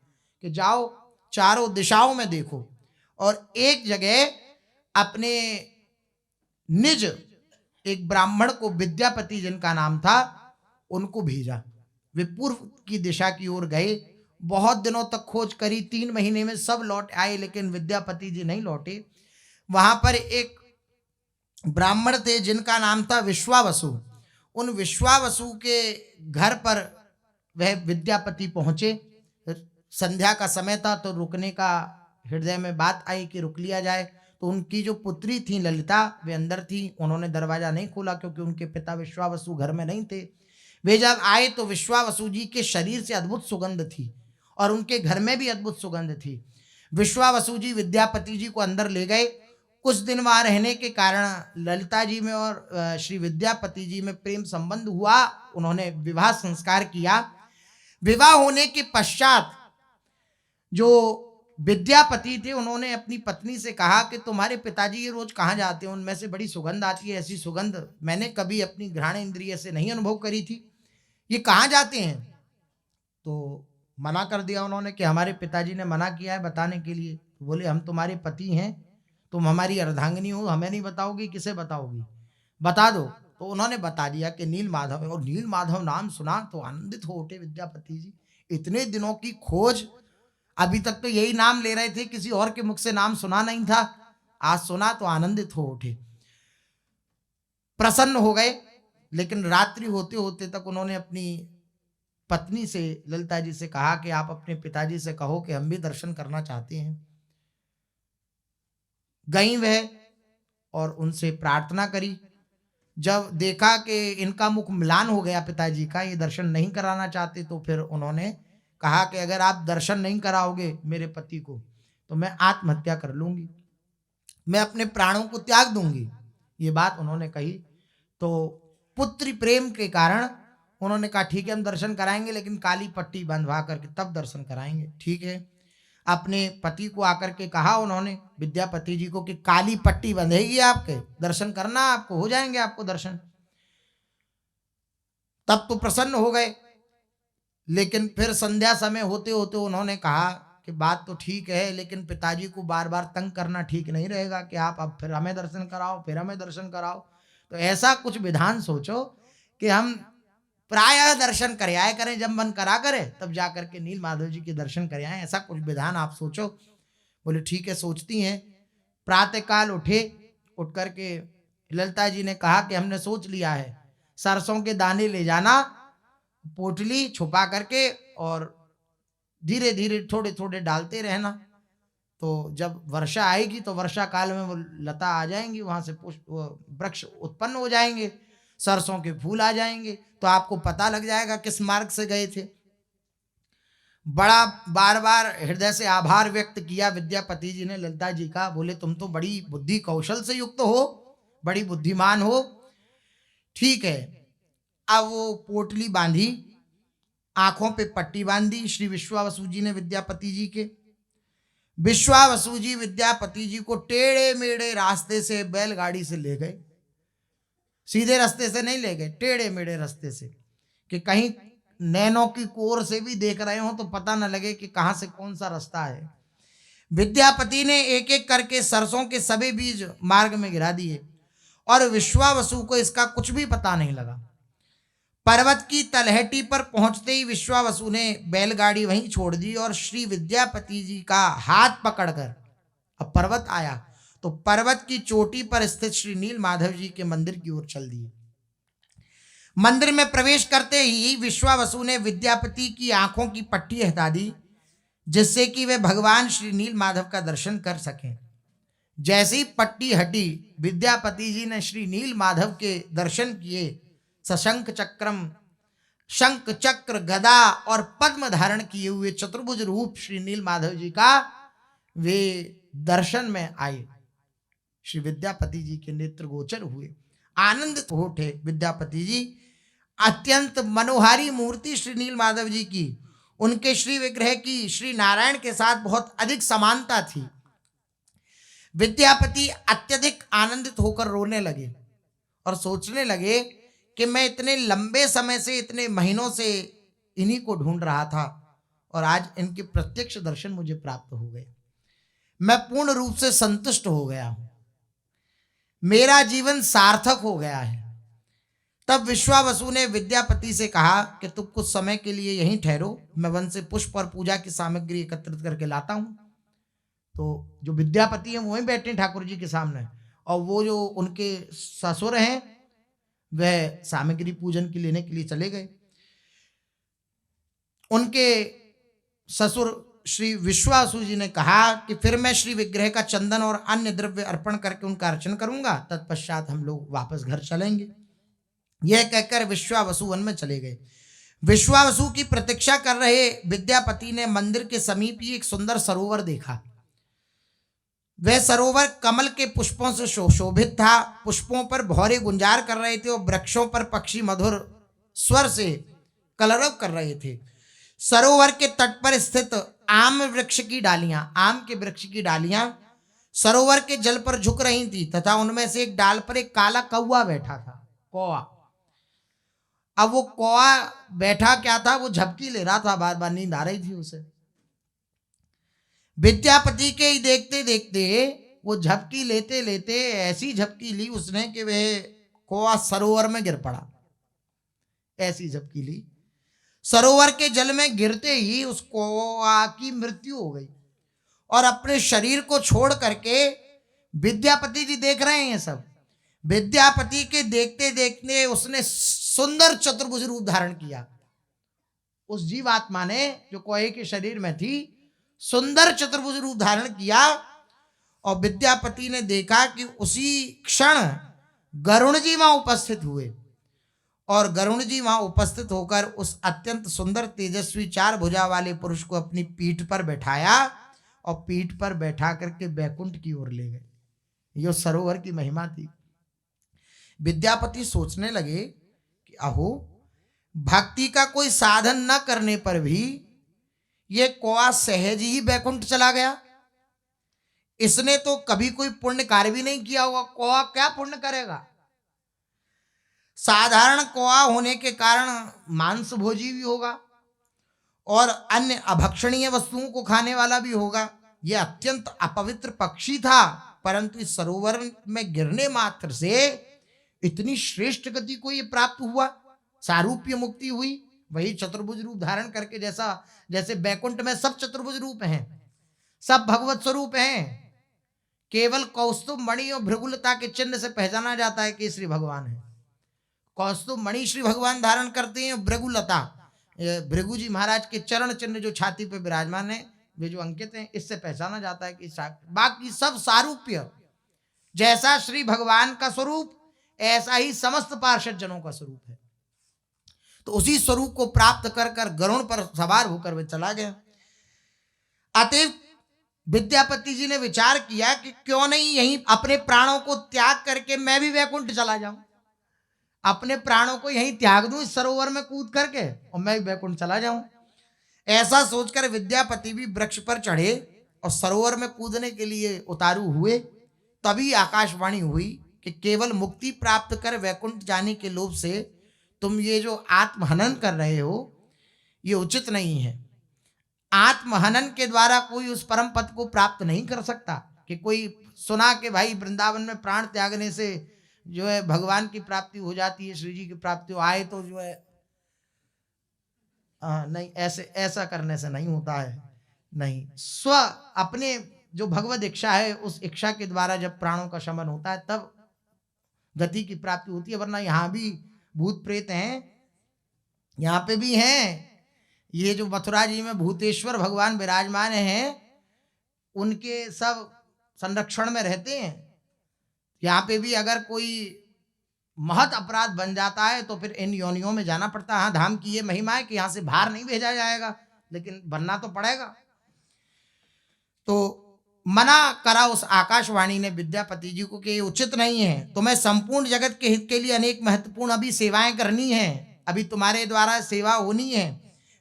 कि जाओ चारों दिशाओं में देखो, और एक जगह अपने निज एक ब्राह्मण को, विद्यापति जिनका नाम था, उनको भेजा। वे पूर्व की दिशा की ओर गए। बहुत दिनों तक खोज करी, 3 महीने में सब लौट आए, लेकिन विद्यापति जी नहीं लौटे। वहां पर एक ब्राह्मण थे जिनका नाम था विश्वावसु। उन विश्वावसु के घर पर वह विद्यापति पहुंचे। संध्या का समय था, तो रुकने का हृदय में बात आई कि रुक लिया जाए। तो उनकी जो पुत्री थी ललिता, वे अंदर थी। उन्होंने दरवाजा नहीं खोला क्योंकि उनके पिता विश्वावसु घर में नहीं थे। वे जब आए तो विश्वावसु जी के शरीर से अद्भुत सुगंध थी, और उनके घर में भी अद्भुत सुगंध थी। विश्वावसु जी विद्यापति जी को अंदर ले गए। कुछ दिन वहां रहने के कारण ललिता जी में और श्री विद्यापति जी में प्रेम संबंध हुआ। उन्होंने विवाह संस्कार किया। विवाह होने के पश्चात जो विद्यापति थे, उन्होंने अपनी पत्नी से कहा कि तुम्हारे पिताजी ये रोज कहाँ जाते हैं, उनमें से बड़ी सुगंध आती है, ऐसी सुगंध मैंने कभी अपनी घ्राण इंद्रिय से नहीं अनुभव करी थी, ये कहाँ जाते हैं। तो मना कर दिया उन्होंने कि हमारे पिताजी ने मना किया है बताने के लिए। तो बोले हम तुम्हारे पति हैं, तुम हमारी अर्धांगिनी हो, हमें नहीं बताओगी, किसे बताओगी, बता दो। तो उन्होंने बता दिया कि नील माधव है। और नील माधव नाम सुना तो आनंदित हो उठे विद्यापति जी। इतने दिनों की खोज, अभी तक तो यही नाम ले रहे थे, किसी और के मुख से नाम सुना नहीं था, आज सुना तो आनंदित हो उठे, प्रसन्न हो गए। लेकिन रात्रि होते होते तक उन्होंने अपनी पत्नी से, ललिता जी से कहा कि आप अपने पिताजी से कहो कि हम भी दर्शन करना चाहते हैं। गई वह और उनसे प्रार्थना करी। जब देखा कि इनका मुख म्लान हो गया पिताजी का, ये दर्शन नहीं कराना चाहते, तो फिर उन्होंने कहा कि अगर आप दर्शन नहीं कराओगे मेरे पति को तो मैं आत्महत्या कर लूंगी, मैं अपने प्राणों को त्याग दूंगी। ये बात उन्होंने कही। तो पुत्री प्रेम के कारण उन्होंने कहा ठीक है हम दर्शन कराएंगे, लेकिन काली पट्टी बंधवा करके तब दर्शन कराएंगे। ठीक है, अपने पति को आकर के कहा उन्होंने विद्यापति जी को कि काली पट्टी बंधेगी आपके, दर्शन करना आपको, हो जाएंगे आपको दर्शन। तब तो प्रसन्न हो गए। लेकिन फिर संध्या समय होते होते उन्होंने कहा कि बात तो ठीक है, लेकिन पिताजी को बार बार तंग करना ठीक नहीं रहेगा कि आप अब फिर हमें दर्शन कराओ, फिर हमें दर्शन कराओ। तो ऐसा कुछ विधान सोचो कि हम प्रायः दर्शन कर आए करें, जब मन करा करे तब जा करके नील माधव जी के दर्शन कर आए, ऐसा कुछ विधान आप सोचो। बोले ठीक है, सोचती हैं। प्रातःकाल उठे, उठ करके ललिता जी ने कहा कि हमने सोच लिया है, सरसों के दाने ले जाना, पोटली छुपा करके, और धीरे धीरे थोड़े थोड़े डालते रहना। तो जब वर्षा आएगी तो वर्षा काल में वो लता आ जाएंगी, वहां से पुष्प वृक्ष उत्पन्न हो जाएंगे, सरसों के फूल आ जाएंगे, तो आपको पता लग जाएगा किस मार्ग से गए थे। बड़ा बार बार हृदय से आभार व्यक्त किया विद्यापति जी ने ललिता जी का। बोले तुम तो बड़ी बुद्धि कौशल से युक्त हो, बड़ी बुद्धिमान हो। ठीक है, अब वो पोटली बांधी, आंखों पे पट्टी बांधी श्री विश्वावसु जी ने विद्यापति जी के। विश्वावसु जी विद्यापति जी को टेढ़े मेढ़े रास्ते से बैलगाड़ी से ले गए। सीधे रास्ते से नहीं ले गए, टेढ़े मेढ़े रास्ते से, कि कहीं नैनों की कोर से भी देख रहे हो तो पता न लगे कि कहां से कौन सा रास्ता है। विद्यापति ने एक एक करके सरसों के सभी बीज मार्ग में गिरा दिए और विश्वावसु को इसका कुछ भी पता नहीं लगा। पर्वत की तलहटी पर पहुंचते ही विश्वावसु ने बैलगाड़ी वहीं छोड़ दी और श्री विद्यापति जी का हाथ पकड़कर, अब पर्वत आया तो पर्वत की चोटी पर स्थित श्री नील माधव जी के मंदिर की ओर चल दिए। मंदिर में प्रवेश करते ही विश्वावसु ने विद्यापति की आंखों की पट्टी हटा दी, जिससे कि वे भगवान श्री नील माधव का दर्शन कर सकें। जैसी पट्टी हटी, विद्यापति जी ने श्री नील माधव के दर्शन किए। सशंख चक्रम, शंख चक्र, गदा और पद्म धारण किए हुए चतुर्भुज रूप श्री नील माधव जी का वे दर्शन में आए। श्री विद्यापति जी के नेत्र गोचर हुए, आनंदित हो उठे विद्यापति जी। अत्यंत मनोहारी मूर्ति श्री नील माधव जी की, उनके श्री विग्रह की श्री नारायण के साथ बहुत अधिक समानता थी। विद्यापति अत्यधिक आनंदित होकर रोने लगे और सोचने लगे कि मैं इतने लंबे समय से, इतने महीनों से इन्हीं को ढूंढ रहा था और आज इनके प्रत्यक्ष दर्शन मुझे प्राप्त हो गए। मैं पूर्ण रूप से संतुष्ट हो गया हूं, मेरा जीवन सार्थक हो गया है। तब विश्वावसु ने विद्यापति से कहा कि तुम कुछ समय के लिए यहीं ठहरो, मैं वन से पुष्प और पूजा की सामग्री एकत्रित करके लाता हूं। तो जो विद्यापति हैं वहीं बैठे ठाकुर जी के सामने, और वो जो उनके ससुर हैं वह सामग्री पूजन की लेने के लिए चले गए। उनके ससुर श्री विश्वावसु जी ने कहा कि फिर मैं श्री विग्रह का चंदन और अन्य द्रव्य अर्पण करके उनका अर्चन करूंगा, तत्पश्चात हम लोग वापस घर चलेंगे। यह कहकर विश्वावसु वन में चले गए। विश्वावसु की प्रतीक्षा कर रहे विद्यापति ने मंदिर के समीप ही एक सुंदर सरोवर देखा। वह सरोवर कमल के पुष्पों से शोभित था। पुष्पों पर भौरे गुंजार कर रहे थे और वृक्षों पर पक्षी मधुर स्वर से कलरव कर रहे थे। सरोवर के तट पर स्थित आम वृक्ष की डालियां, आम के वृक्ष की डालियां सरोवर के जल पर झुक रही थी तथा उनमें से एक डाल पर एक काला कौवा बैठा था, कौवा। अब वो कौवा बैठा क्या था, वो झपकी ले रहा था, बार बार नींद आ रही थी उसे। विद्यापति के ही देखते देखते वो झपकी लेते लेते ऐसी झपकी ली उसने कि वह कौवा सरोवर में गिर पड़ा। ऐसी झपकी ली, सरोवर के जल में गिरते ही उस कौवा की मृत्यु हो गई। और अपने शरीर को छोड़ करके विद्यापति जी देख रहे हैं ये सब। विद्यापति के देखते देखते उसने सुंदर चतुर्भुज रूप धारण किया। उस जीवात्मा ने जो कौवे के शरीर में थी सुंदर चतुर्भुज रूप धारण किया। और विद्यापति ने देखा कि उसी क्षण गरुण जी वहां उपस्थित हुए और गरुण जी वहां उपस्थित होकर उस अत्यंत सुंदर तेजस्वी चार भुजा वाले पुरुष को अपनी पीठ पर बैठाया और पीठ पर बैठा करके बैकुंठ की ओर ले गए। यह सरोवर की महिमा थी। विद्यापति सोचने लगे कि अहो, भक्ति का कोई साधन न करने पर भी ये कौवा सहज ही बैकुंठ चला गया। इसने तो कभी कोई पुण्य कार्य भी नहीं किया होगा, कौवा क्या पुण्य करेगा। साधारण कौवा होने के कारण मांस भोजी भी होगा और अन्य अभक्षणीय वस्तुओं को खाने वाला भी होगा। यह अत्यंत अपवित्र पक्षी था, परंतु इस सरोवर में गिरने मात्र से इतनी श्रेष्ठ गति को ये प्राप्त हुआ, सारूप्य मुक्ति हुई। वही चतुर्भुज रूप धारण करके, जैसे बैकुंठ में सब चतुर्भुज रूप हैं, सब भगवत स्वरूप हैं। केवल कौस्तुभ मणि और भृगुलता के चिन्ह से पहचाना जाता है कि श्री भगवान है। कौस्तुभ मणि श्री भगवान धारण करते हैं, भृगुलता भृगु जी महाराज के चरण चिन्ह जो छाती पे विराजमान है, वे जो अंकित हैं, इससे पहचाना जाता है कि बाकी सब सारूप्य। जैसा श्री भगवान का स्वरूप ऐसा ही समस्त पार्षद जनों का स्वरूप है। तो उसी स्वरूप को प्राप्त कर कर गरुड़ पर सवार होकर वे चला गया। अतएव विद्यापति जी ने विचार किया कि क्यों नहीं यहीं अपने प्राणों को त्याग करके मैं भी वैकुंठ चला जाऊं, अपने प्राणों को यहीं त्याग दूं इस सरोवर में कूद करके और मैं भी वैकुंठ चला जाऊं। ऐसा सोचकर विद्यापति भी वृक्ष पर चढ़े और सरोवर में कूदने के लिए उतारू हुए। तभी आकाशवाणी हुई कि केवल मुक्ति प्राप्त कर वैकुंठ जाने के लोभ से तुम ये जो आत्महनन कर रहे हो, ये उचित नहीं है। आत्महनन के द्वारा कोई उस परम पद को प्राप्त नहीं कर सकता। कि कोई सुना कि भाई वृंदावन में प्राण त्यागने से जो है भगवान की प्राप्ति हो जाती है, श्री जी की प्राप्ति हो आए तो जो है नहीं, ऐसे ऐसा करने से नहीं होता है। नहीं, स्व अपने जो भगवत इच्छा है उस इच्छा के द्वारा जब प्राणों का शमन होता है तब गति की प्राप्ति होती है। वरना यहाँ भी भूत प्रेत हैं, यहाँ पे भी हैं। ये जो मथुरा जी में भूतेश्वर भगवान विराजमान हैं, उनके सब संरक्षण में रहते हैं। यहाँ पे भी अगर कोई महत अपराध बन जाता है तो फिर इन योनियों में जाना पड़ता है। हाँ, धाम की ये महिमा है कि यहाँ से बाहर नहीं भेजा जाएगा, लेकिन बनना तो पड़ेगा। तो मना करा उस आकाशवाणी ने विद्यापति जी को कि ये उचित नहीं है। तुम्हें संपूर्ण जगत के हित के लिए अनेक महत्वपूर्ण अभी सेवाएं करनी है, अभी तुम्हारे द्वारा सेवा होनी है।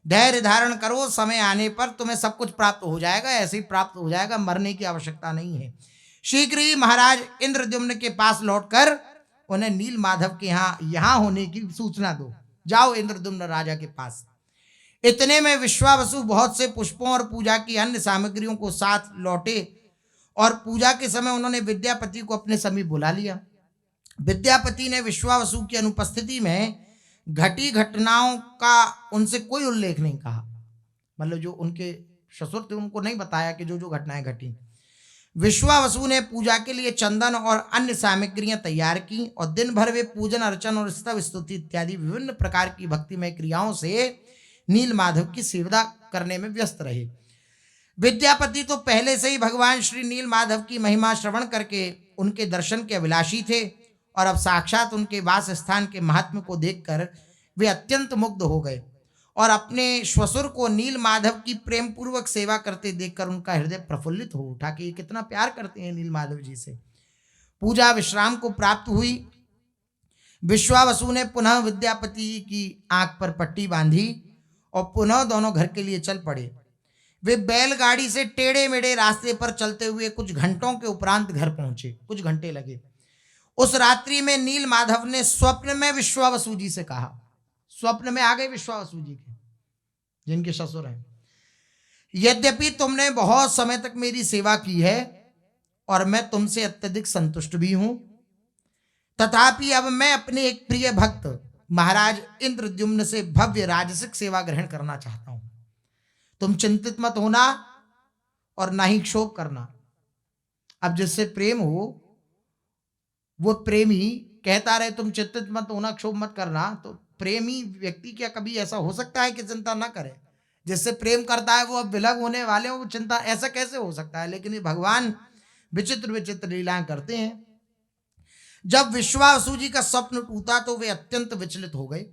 धैर्य धारण करो, समय आने पर तुम्हें सब कुछ प्राप्त हो जाएगा, ऐसे ही प्राप्त हो जाएगा, मरने की आवश्यकता नहीं है। शीघ्र ही महाराज इंद्रद्युम्न के पास लौटकर उन्हें नील माधव के यहाँ होने की सूचना दो। जाओ इंद्रद्युम्न राजा के पास। इतने में विश्वावसु बहुत से पुष्पों और पूजा की अन्य सामग्रियों को साथ लौटे और पूजा के समय उन्होंने विद्यापति को अपने समीप बुला लिया। विद्यापति ने विश्वावसु की अनुपस्थिति में घटी घटनाओं का उनसे कोई उल्लेख नहीं कहा। मतलब जो उनके ससुर थे उनको नहीं बताया कि जो जो घटनाएं घटी। विश्वावसु ने पूजा के लिए चंदन और अन्य सामग्रियां तैयार की और दिन भर वे पूजन अर्चन और स्तव स्तुति इत्यादि विभिन्न प्रकार की भक्तिमय क्रियाओं से नील माधव की सेवा करने में व्यस्त रहे। विद्यापति तो पहले से ही भगवान श्री नील माधव की महिमा श्रवण करके उनके दर्शन के अभिलाषी थे और अब साक्षात उनके वास स्थान के महात्म्य को देखकर वे अत्यंत मुग्ध हो गए और अपने श्वसुर को नील माधव की प्रेम पूर्वक सेवा करते देखकर उनका हृदय प्रफुल्लित हो उठा कि ये कितना प्यार करते हैं नील माधव जी से। पूजा विश्राम को प्राप्त हुई। विश्वावसु ने पुनः विद्यापति की आंख पर पट्टी बांधी और पुनः दोनों घर के लिए चल पड़े। वे बैलगाड़ी से टेढ़े मेढ़े रास्ते पर चलते हुए कुछ घंटों के उपरांत घर पहुंचे। कुछ घंटे लगे। उस रात्रि में नील माधव ने स्वप्न में विश्वावसु जी से कहा। स्वप्न में आ गए विश्वावसु जी के, जिनके ससुर हैं, यद्यपि तुमने बहुत समय तक मेरी सेवा की है और मैं तुमसे अत्यधिक संतुष्ट भी हूं, तथापि अब मैं अपने एक प्रिय भक्त महाराज इंद्रद्युम्न से भव्य राजसिक सेवा ग्रहण करना चाहता हूं। तुम चिंतित मत होना और ना ही क्षोभ करना। अब जिससे प्रेम हो वो प्रेमी कहता रहे तुम चिंतित मत होना, क्षोभ मत करना, तो प्रेमी व्यक्ति क्या कभी ऐसा हो सकता है कि चिंता ना करे? जिससे प्रेम करता है वो अब विलग होने वाले हो, वो चिंता ऐसा कैसे हो सकता है? लेकिन ये भगवान विचित्र विचित्र लीलाएं करते हैं। जब विश्वावसु जी का स्वप्न टूटा तो वे अत्यंत विचलित हो गए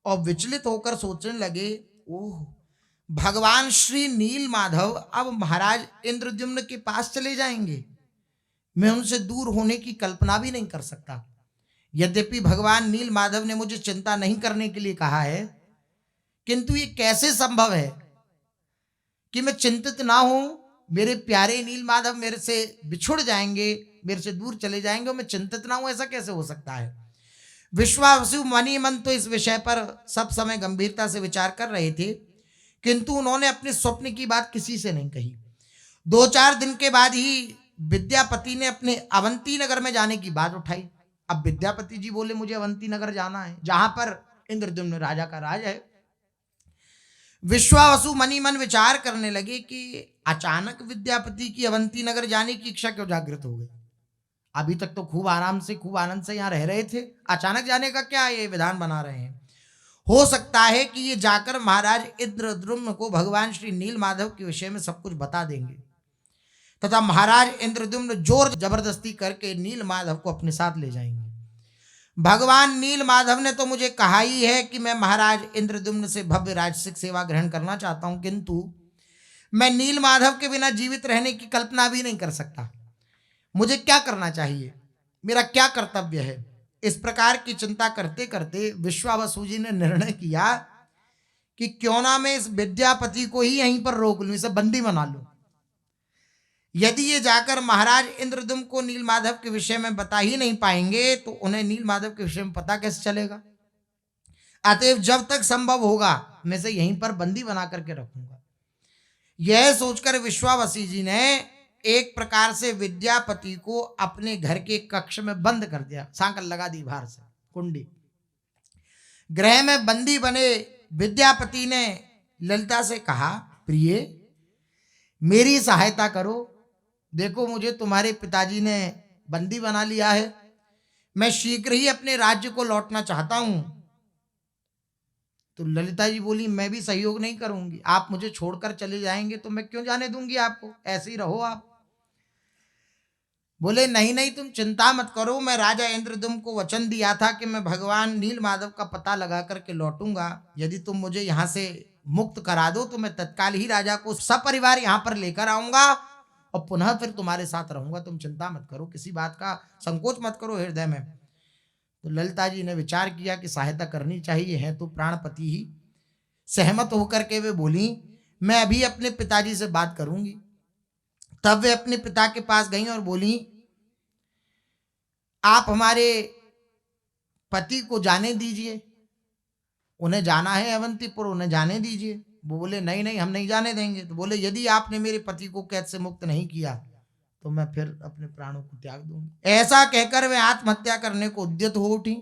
और विचलित होकर सोचने लगे, ओह, भगवान श्री नील माधव अब महाराज इंद्रद्युम्न के पास चले जाएंगे। मैं उनसे दूर होने की कल्पना भी नहीं कर सकता। यद्यपि भगवान नील माधव ने मुझे चिंता नहीं करने के लिए कहा है, किंतु ये कैसे संभव है कि मैं चिंतित ना हूं? मेरे प्यारे नील माधव मेरे से बिछुड़ जाएंगे, मेरे से दूर चले जाएंगे और मैं चिंतित ना हूं, ऐसा कैसे हो सकता है? विश्वावसु मनी मन तो इस विषय पर सब समय गंभीरता से विचार कर रहे थे, किंतु उन्होंने अपने स्वप्न की बात किसी से नहीं कही। 2-4 दिन के बाद ही विद्यापति ने अपने अवंती नगर में जाने की बात उठाई। अब विद्यापति जी बोले मुझे अवंती नगर जाना है, जहां पर इंद्रद्युम्न राजा का राज है। विश्वावसु मनी मन विचार करने लगे कि अचानक विद्यापति की अवंती नगर जाने की इच्छा क्यों जागृत हो गई? अभी तक तो खूब आराम से खूब आनंद से यहाँ रह रहे थे, अचानक जाने का क्या ये विधान बना रहे हैं? हो सकता है कि ये जाकर महाराज इंद्रद्युम्न को भगवान श्री नील माधव के विषय में सब कुछ बता देंगे तथा महाराज इंद्रद्युम्न जोर जबरदस्ती करके नील माधव को अपने साथ ले जाएंगे। भगवान नील माधव ने तो मुझे कहा ही है कि मैं महाराज इंद्रद्युम्न से भव्य राजसिक सेवा ग्रहण करना चाहता हूं, किंतु मैं नील माधव के बिना जीवित रहने की कल्पना भी नहीं कर सकता। मुझे क्या करना चाहिए? मेरा क्या कर्तव्य है? इस प्रकार की चिंता करते करते विश्वावसु जी ने निर्णय किया कि क्यों ना मैं इस विद्यापति को ही यहीं पर रोक लूं, इसे बंदी बना लूं। यदि ये जाकर महाराज इंद्रद्युम्न को नील माधव के विषय में बता ही नहीं पाएंगे तो उन्हें नील माधव के विषय में पता कैसे चलेगा। अतएव जब तक संभव होगा मैं से यहीं पर बंदी बना करके रखूंगा। यह सोचकर विश्वावसु जी ने एक प्रकार से विद्यापति को अपने घर के कक्ष में बंद कर दिया, सांकल लगा दी बाहर से कुंडी। गृह में बंदी बने विद्यापति ने ललिता से कहा, प्रिय मेरी सहायता करो, देखो मुझे तुम्हारे पिताजी ने बंदी बना लिया है, मैं शीघ्र ही अपने राज्य को लौटना चाहता हूं। तो ललिता जी बोली, मैं भी सहयोग नहीं करूंगी, आप मुझे छोड़कर चले जाएंगे तो मैं क्यों जाने दूंगी आपको, ऐसे ही रहो आप। बोले नहीं नहीं तुम चिंता मत करो, मैं राजा इंद्रद्युम्न को वचन दिया था कि मैं भगवान नील माधव का पता लगा करके लौटूंगा, यदि तुम मुझे यहाँ से मुक्त करा दो तो मैं तत्काल ही राजा को सपरिवार यहाँ पर लेकर आऊंगा और पुनः फिर तुम्हारे साथ रहूंगा, तुम चिंता मत करो, किसी बात का संकोच मत करो हृदय में। तो ललिता जी ने विचार किया कि सहायता करनी चाहिए, है तो प्राणपति ही। सहमत होकर के वे बोली, मैं अभी अपने पिताजी से बात करूंगी। तब वे अपने पिता के पास गई और बोली, आप हमारे पति को जाने दीजिए, उन्हें जाना है अवंतीपुर, उन्हें जाने दीजिए। वो बोले नहीं नहीं हम नहीं जाने देंगे। तो बोले यदि आपने मेरे पति को कैद से मुक्त नहीं किया तो मैं फिर अपने प्राणों को त्याग दूंगी। ऐसा कहकर वे आत्महत्या करने को उद्यत हो उठी।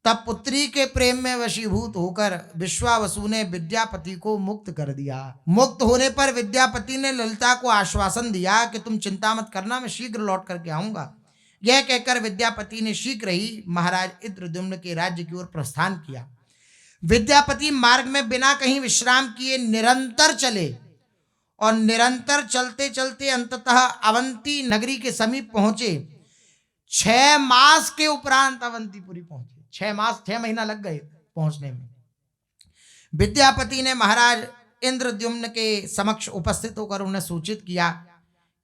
तब पुत्री के प्रेम में वशीभूत होकर विश्वावसु ने विद्यापति को मुक्त कर दिया। मुक्त होने पर विद्यापति ने ललिता को आश्वासन दिया कि तुम चिंता मत करना, मैं शीघ्र लौट करके आऊंगा। यह कहकर विद्यापति ने शीघ्र ही महाराज इंद्रद्युम्न के राज्य की ओर प्रस्थान किया। विद्यापति मार्ग में बिना कहीं विश्राम किए निरंतर चले और निरंतर चलते चलते अंततः अवंती नगरी के समीप पहुंचे। 6 मास के उपरांत अवंतीपुरी पहुंचे। 6 महीना लग गए पहुंचने में। विद्यापति ने महाराज इंद्रद्युम्न के समक्ष उपस्थित होकर उन्हें सूचित किया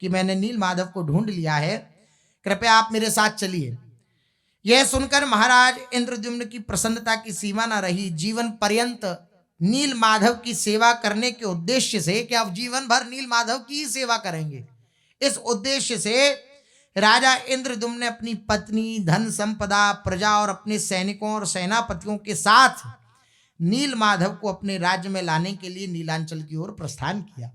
कि मैंने नील माधव को ढूंढ लिया है, कृपया आप मेरे साथ चलिए। यह सुनकर महाराज इंद्रद्युम्न की प्रसन्नता की सीमा न रही। जीवन पर्यंत नील माधव की सेवा करने के उद्देश्य से कि आप जीवन भर नील माधव की ही सेवा करेंगे, इस उद्देश्य से राजा इंद्रद्युम्न ने अपनी पत्नी, धन संपदा, प्रजा और अपने सैनिकों और सेनापतियों के साथ नील माधव को अपने राज्य में लाने के लिए नीलांचल की ओर प्रस्थान किया।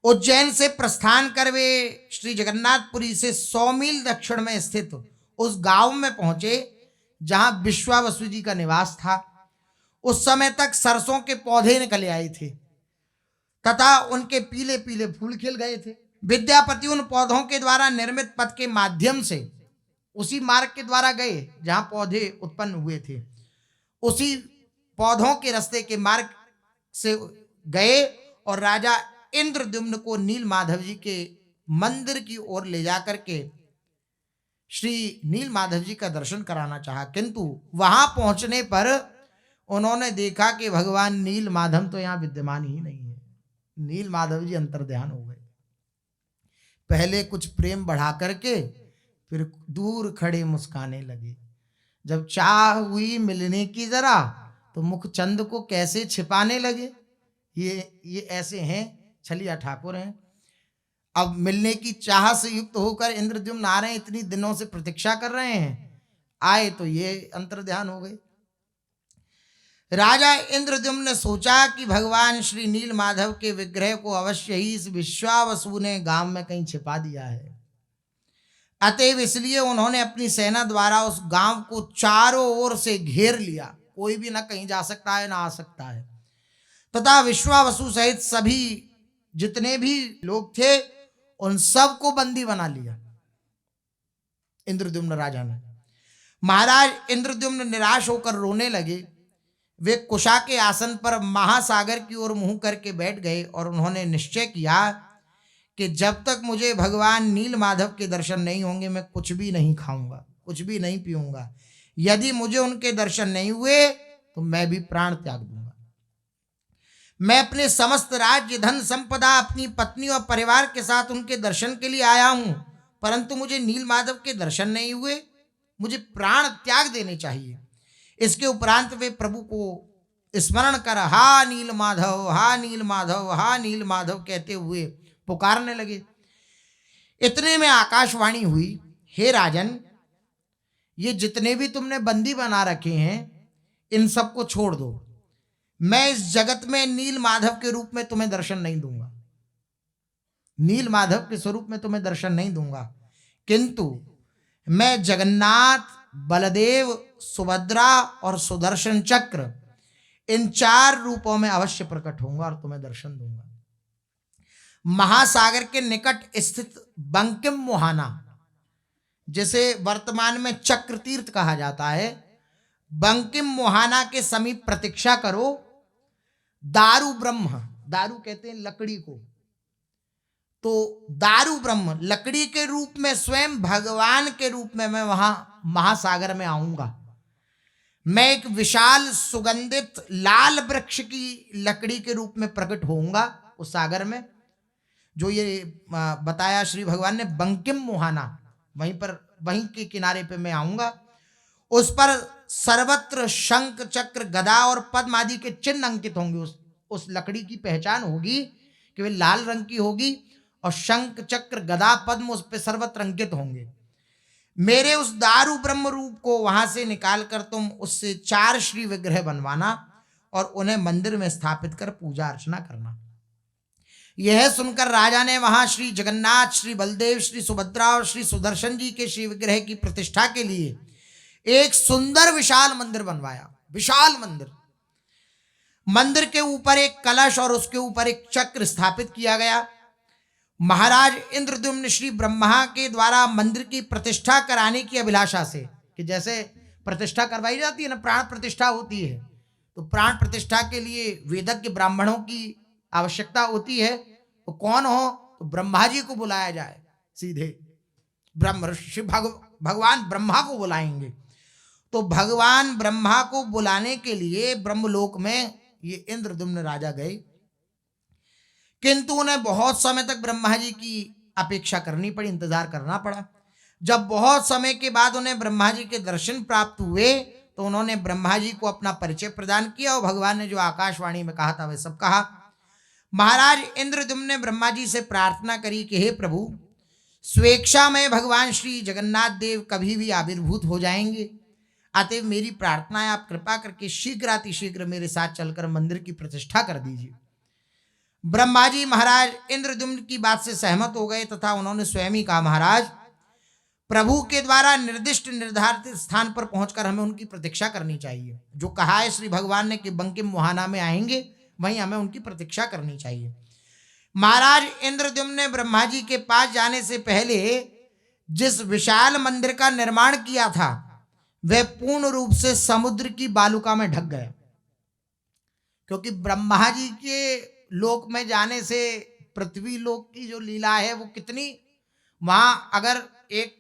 उज्जैन से प्रस्थान कर वे श्री जगन्नाथपुरी से 100 मील दक्षिण में स्थित उस गांव में पहुंचे जहां विश्वावसु जी का निवास था। उस समय तक सरसों के पौधे निकले आए थे तथा उनके पीले पीले फूल खिल गए थे। विद्यापति उन पौधों के द्वारा निर्मित पथ के माध्यम से उसी मार्ग के द्वारा गए जहां पौधे उत्पन्न हुए थे। उसी पौधों के रास्ते के मार्ग से गए और राजा इंद्रद्युम्न को नील माधव जी के मंदिर की ओर ले जाकर के श्री नील माधव जी का दर्शन कराना चाहा, किंतु वहां पहुंचने पर उन्होंने देखा कि भगवान नील माधव तो यहाँ विद्यमान ही नहीं है। नील माधव जी अंतर्ध्यान हो गए। पहले कुछ प्रेम बढ़ा करके फिर दूर खड़े मुस्काने लगे। जब चाह हुई मिलने की जरा तो मुख चंद को कैसे छिपाने लगे। ये ऐसे हैं, छलिया ठाकुर हैं। अब मिलने की चाह से युक्त होकर इंद्रद्युम्न आ रहे हैं, इतनी दिनों से प्रतीक्षा कर रहे हैं, आए तो ये अंतर्ध्यान हो गए। राजा इंद्रद्युम्न ने सोचा कि भगवान श्री नील माधव के विग्रह को अवश्य ही इस विश्वावसु ने गांव में कहीं छिपा दिया है। अतएव इसलिए उन्होंने अपनी सेना द्वारा उस गांव को चारों ओर से घेर लिया। कोई भी ना कहीं जा सकता है ना आ सकता है, तथा विश्वावसु सहित सभी जितने भी लोग थे उन सब को बंदी बना लिया इंद्रद्युम्न राजा ने। महाराज इंद्रद्युम्न निराश होकर रोने लगे। वे कुशा के आसन पर महासागर की ओर मुंह करके बैठ गए और उन्होंने निश्चय किया कि जब तक मुझे भगवान नील माधव के दर्शन नहीं होंगे मैं कुछ भी नहीं खाऊंगा, कुछ भी नहीं पीऊंगा। यदि मुझे उनके दर्शन नहीं हुए तो मैं भी प्राण त्याग दूंगा। मैं अपने समस्त राज्य, धन संपदा, अपनी पत्नी और परिवार के साथ उनके दर्शन के लिए आया हूं, परंतु मुझे नील माधव के दर्शन नहीं हुए, मुझे प्राण त्याग देने चाहिए। इसके उपरांत वे प्रभु को स्मरण कर हा नील माधव, हा नील माधव, हा नील माधव कहते हुए पुकारने लगे। इतने में आकाशवाणी हुई, हे राजन, ये जितने भी तुमने बंदी बना रखे हैं इन सबको छोड़ दो। मैं इस जगत में नील माधव के रूप में तुम्हें दर्शन नहीं दूंगा, नील माधव के स्वरूप में तुम्हें दर्शन नहीं दूंगा, किंतु मैं जगन्नाथ, बलदेव, सुभद्रा और सुदर्शन चक्र, इन 4 रूपों में अवश्य प्रकट होऊंगा और तुम्हें दर्शन दूंगा। महासागर के निकट स्थित बंकिम मुहाना, जिसे वर्तमान में चक्र तीर्थ कहा जाता है, बंकिम मुहाना के समीप प्रतीक्षा करो। दारू ब्रह्म, दारू कहते हैं लकड़ी को, तो दारू ब्रह्म लकड़ी के रूप में स्वयं भगवान के रूप में मैं वहां महासागर में आऊंगा। मैं एक विशाल सुगंधित लाल वृक्ष की लकड़ी के रूप में प्रकट होऊंगा उस सागर में, जो ये बताया श्री भगवान ने बंकिम मुहाना, वहीं के किनारे पे मैं आऊंगा। उस पर सर्वत्र शंख, चक्र, गदा और पद्म आदि के चिन्ह अंकित होंगे। उस लकड़ी की पहचान होगी कि वे लाल रंग की होगी और शंख, चक्र, गदा, पद्म उस पर सर्वत्र अंकित होंगे। मेरे उस दारू ब्रह्म रूप को वहां से निकालकर तुम उससे 4 श्री विग्रह बनवाना और उन्हें मंदिर में स्थापित कर पूजा अर्चना करना। यह सुनकर राजा ने वहां श्री जगन्नाथ, श्री बलदेव, श्री सुभद्रा और श्री सुदर्शन जी के श्री विग्रह की प्रतिष्ठा के लिए एक सुंदर विशाल मंदिर बनवाया। विशाल मंदिर, मंदिर के ऊपर एक कलश और उसके ऊपर एक चक्र स्थापित किया गया। महाराज इंद्रद्युम्न श्री ब्रह्मा के द्वारा मंदिर की प्रतिष्ठा कराने की अभिलाषा से, कि जैसे प्रतिष्ठा करवाई जाती है ना, प्राण प्रतिष्ठा होती है, तो प्राण प्रतिष्ठा के लिए वेदज्ञ ब्राह्मणों की आवश्यकता होती है। तो कौन हो, तो ब्रह्मा जी को बुलाया जाए, सीधे ब्रह्म ऋषि भगवान ब्रह्मा को बुलाएंगे। तो भगवान ब्रह्मा को बुलाने के लिए ब्रह्मलोक में ये इंद्रद्युम्न राजा गए, किंतु उन्हें बहुत समय तक ब्रह्मा जी की अपेक्षा करनी पड़ी, इंतजार करना पड़ा। जब बहुत समय के बाद उन्हें ब्रह्मा जी के दर्शन प्राप्त हुए तो उन्होंने ब्रह्मा जी को अपना परिचय प्रदान किया और भगवान ने जो आकाशवाणी में कहा था वह सब कहा। महाराज इंद्रद्युम्न ने ब्रह्मा जी से प्रार्थना करी कि हे प्रभु, स्वेच्छा में भगवान श्री जगन्नाथ देव कभी भी आविर्भूत हो जाएंगे, अतएव मेरी प्रार्थना है, आप कृपा करके शीघ्रातिशीघ्र मेरे साथ चलकर मंदिर की प्रतिष्ठा कर दीजिए। ब्रह्मा जी महाराज इंद्रद्युम्न की बात से सहमत हो गए तथा उन्होंने स्वयं ही कहा, महाराज, प्रभु के द्वारा निर्दिष्ट निर्धारित स्थान पर पहुंचकर हमें उनकी प्रतीक्षा करनी चाहिए। जो कहा है श्री भगवान ने कि बंकिम मुहाना में आएंगे, वहीं हमें उनकी प्रतीक्षा करनी चाहिए। महाराज इंद्रद्युम्न ने ब्रह्मा जी के पास जाने से पहले जिस विशाल मंदिर का निर्माण किया था वह पूर्ण रूप से समुद्र की बालुका में ढक गया, क्योंकि ब्रह्मा जी के लोक में जाने से पृथ्वी लोक की जो लीला है वो कितनी, वहां अगर एक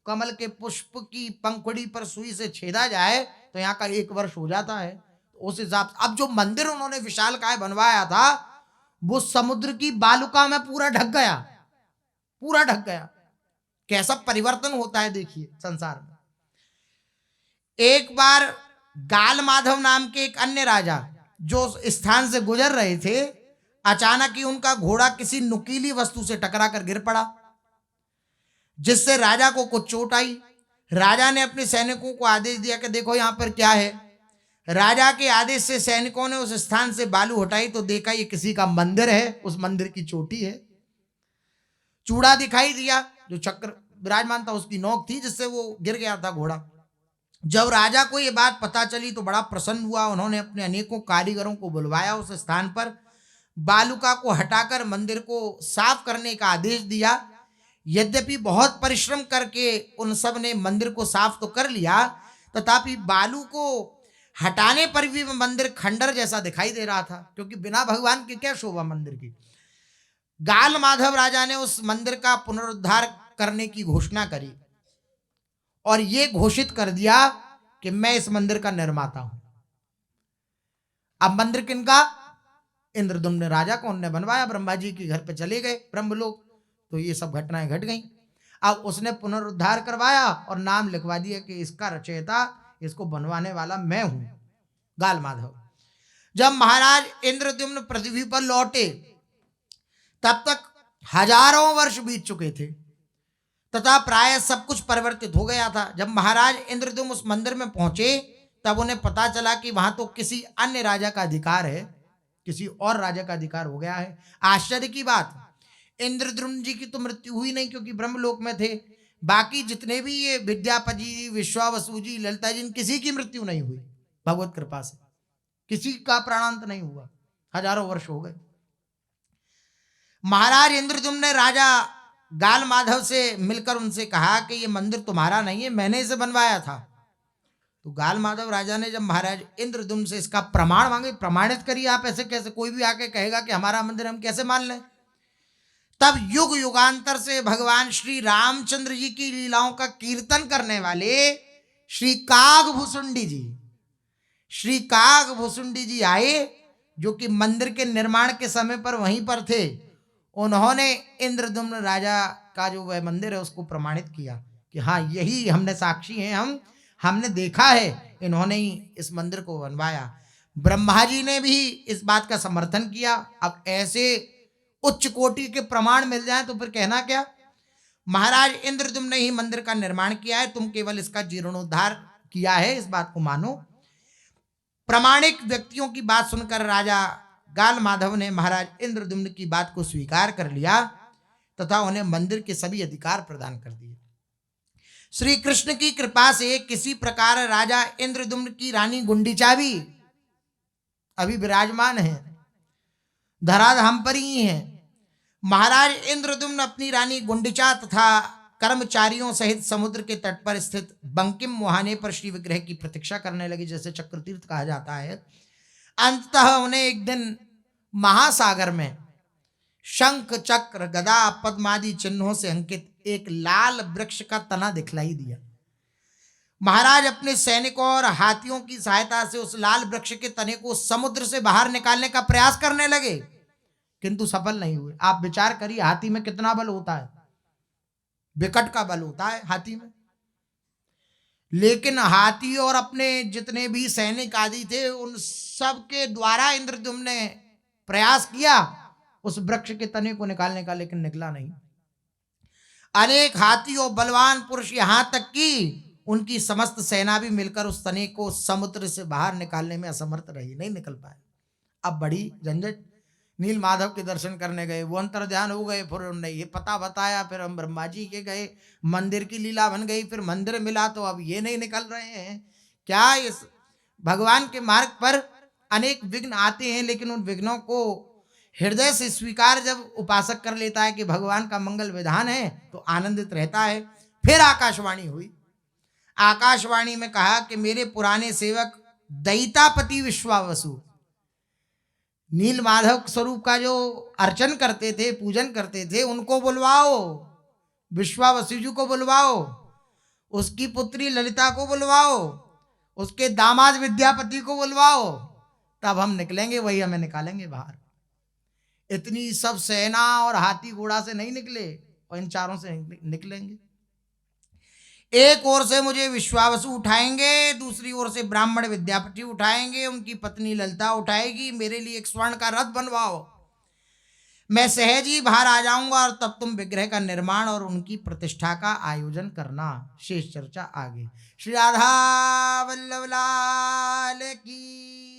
कमल के पुष्प की पंखुड़ी पर सुई से छेदा जाए तो यहाँ का 1 वर्ष हो जाता है। तो उस हिसाब से अब जो मंदिर उन्होंने विशालकाय बनवाया था वो समुद्र की बालुका में पूरा ढक गया, पूरा ढक गया। कैसा परिवर्तन होता है देखिए संसार में। एक बार गाल माधव नाम के एक अन्य राजा जो स्थान से गुजर रहे थे, अचानक ही उनका घोड़ा किसी नुकीली वस्तु से टकरा कर गिर पड़ा, जिससे राजा को कुछ चोट आई। राजा ने अपने सैनिकों को आदेश दिया कि देखो यहाँ पर क्या है। राजा के आदेश से सैनिकों ने उस स्थान से बालू हटाई तो देखा ये किसी का मंदिर है, उस मंदिर की चोटी है। चूड़ा दिखाई दिया, जो चक्र विराजमान था उसकी नोक थी जिससे वो गिर गया था घोड़ा। जब राजा को ये बात पता चली तो बड़ा प्रसन्न हुआ। उन्होंने अपने अनेकों कारीगरों को बुलवाया, उस स्थान पर बालुका को हटाकर मंदिर को साफ करने का आदेश दिया। यद्यपि बहुत परिश्रम करके उन सब ने मंदिर को साफ तो कर लिया, तथापि बालू को हटाने पर भी मंदिर खंडर जैसा दिखाई दे रहा था, क्योंकि बिना भगवान के क्या शोभा मंदिर की। गाल माधव राजा ने उस मंदिर का पुनरुद्धार करने की घोषणा करी और ये घोषित कर दिया कि मैं इस मंदिर का निर्माता हूं। अब मंदिर किनका? इंद्रद्युम्न राजा को उन्होंने बनवाया। ब्रह्मा जी के घर पे चले गए ब्रह्मलोक, तो ये सब घटनाएं घट गई। अब उसने पुनरुद्धार करवाया और नाम लिखवा दिया कि इसका रचयिता, इसको बनवाने वाला मैं हूं, गाल माधव। जब महाराज इंद्रद्युम्न पृथ्वी पर लौटे तब तक हजारों वर्ष बीत चुके थे तथा प्राय सब कुछ परिवर्तित हो गया था। जब महाराज इंद्रद्युम्न उस मंदिर में पहुंचे तब उन्हें पता चला कि वहां तो किसी अन्य राजा का अधिकार है, किसी और राजा का अधिकार हो गया है। आश्चर्य की बात, इंद्रद्युम्न जी की तो मृत्यु हुई नहीं क्योंकि ब्रह्मलोक में थे। बाकी जितने भी ये विद्यापति जी, विश्वावसु जी, ललिता जी, किसी की मृत्यु नहीं हुई। भगवत कृपा से किसी का प्राणांत नहीं हुआ। हजारों वर्ष हो गए। महाराज इंद्रद्युम्न ने राजा गाल माधव से मिलकर उनसे कहा कि ये मंदिर तुम्हारा नहीं है, मैंने इसे बनवाया था। तो गाल माधव राजा ने जब महाराज इंद्रद्युम्न से इसका प्रमाण मांगे, प्रमाणित करिए आप, ऐसे कैसे कोई भी आके कहेगा कि हमारा मंदिर, हम कैसे मान लें। तब युग युगांतर से भगवान श्री रामचंद्र जी की लीलाओं का कीर्तन करने वाले श्री कागभूषुंडी जी, श्री कागभूषुंडी जी आए, जो कि मंदिर के निर्माण के समय पर वहीं पर थे। उन्होंने इंद्रद्युम्न राजा का जो वह मंदिर है उसको प्रमाणित किया कि हाँ, यही हमने साक्षी हैं, हमने देखा है, इन्होंने ही इस मंदिर को बनवाया। ब्रह्मा जी ने भी इस बात का समर्थन किया। अब ऐसे उच्च कोटि के प्रमाण मिल जाए तो फिर कहना क्या। महाराज इंद्रद्युम्न ने ही मंदिर का निर्माण किया है, तुम केवल इसका जीर्णोद्धार किया है, इस बात को मानो। प्रामाणिक व्यक्तियों की बात सुनकर राजा गाल माधव ने महाराज इंद्रद्युम्न की बात को स्वीकार कर लिया तथा उन्हें मंदिर के सभी अधिकार प्रदान कर दिए। श्री कृष्ण की कृपा से किसी प्रकार राजा इंद्रद्युम्न की रानी गुंडीचा भी अभी विराजमान है, धराधाम पर ही है। महाराज इंद्रद्युम्न अपनी रानी गुंडीचा तथा कर्मचारियों सहित समुद्र के तट पर स्थित बंकिम मुहाने पर श्री विग्रह की प्रतीक्षा करने लगी, जैसे चक्रतीर्थ कहा जाता है। अंततः उन्हें एक दिन महासागर में शंख, चक्र, गदा, पद्मादि चिन्हों से अंकित एक लाल वृक्ष का तना दिखलाई दिया। महाराज अपने सैनिकों और हाथियों की सहायता से उस लाल वृक्ष के तने को समुद्र से बाहर निकालने का प्रयास करने लगे, किंतु सफल नहीं हुए। आप विचार करिए, हाथी में कितना बल होता है, विकट का बल होता है हाथी में। लेकिन हाथी और अपने जितने भी सैनिक आदि थे, उन सब के द्वारा इंद्रद्युम्न ने प्रयास किया उस वृक्ष के तने को निकालने का, लेकिन निकला नहीं। अनेक हाथी और बलवान पुरुष, यहां तक कि उनकी समस्त सेना भी मिलकर उस तने को समुद्र से बाहर निकालने में असमर्थ रही, नहीं निकल पाए। अब बड़ी झंझट। नील माधव के दर्शन करने गए, वो अंतर ध्यान हो गए, फिर उन्होंने ये पता बताया, फिर हम ब्रह्मा जी के गए, मंदिर की लीला बन गई, फिर मंदिर मिला तो अब ये नहीं निकल रहे हैं क्या। इस भगवान के मार्ग पर अनेक विघ्न आते हैं, लेकिन उन विघ्नों को हृदय से स्वीकार जब उपासक कर लेता है कि भगवान का मंगल विधान है, तो आनंदित रहता है। फिर आकाशवाणी हुई। आकाशवाणी में कहा कि मेरे पुराने सेवक दैतापति विश्वावसु, नील माधव स्वरूप का जो अर्चन करते थे, पूजन करते थे, उनको बुलवाओ, विश्वावसु जी को बुलवाओ, उसकी पुत्री ललिता को बुलवाओ, उसके दामाद विद्यापति को बुलवाओ, तब हम निकलेंगे, वही हमें निकालेंगे बाहर। इतनी सब सेना और हाथी घोड़ा से नहीं निकले, और इन चारों से निकलेंगे। एक ओर से मुझे विश्वावसु उठाएंगे, दूसरी ओर से ब्राह्मण विद्यापति उठाएंगे, उनकी पत्नी ललिता उठाएगी। मेरे लिए एक स्वर्ण का रथ बनवाओ, मैं सहज ही बाहर आ जाऊंगा, और तब तुम विग्रह का निर्माण और उनकी प्रतिष्ठा का आयोजन करना। शेष चर्चा आगे। श्री राधा वल्लभ लाल की।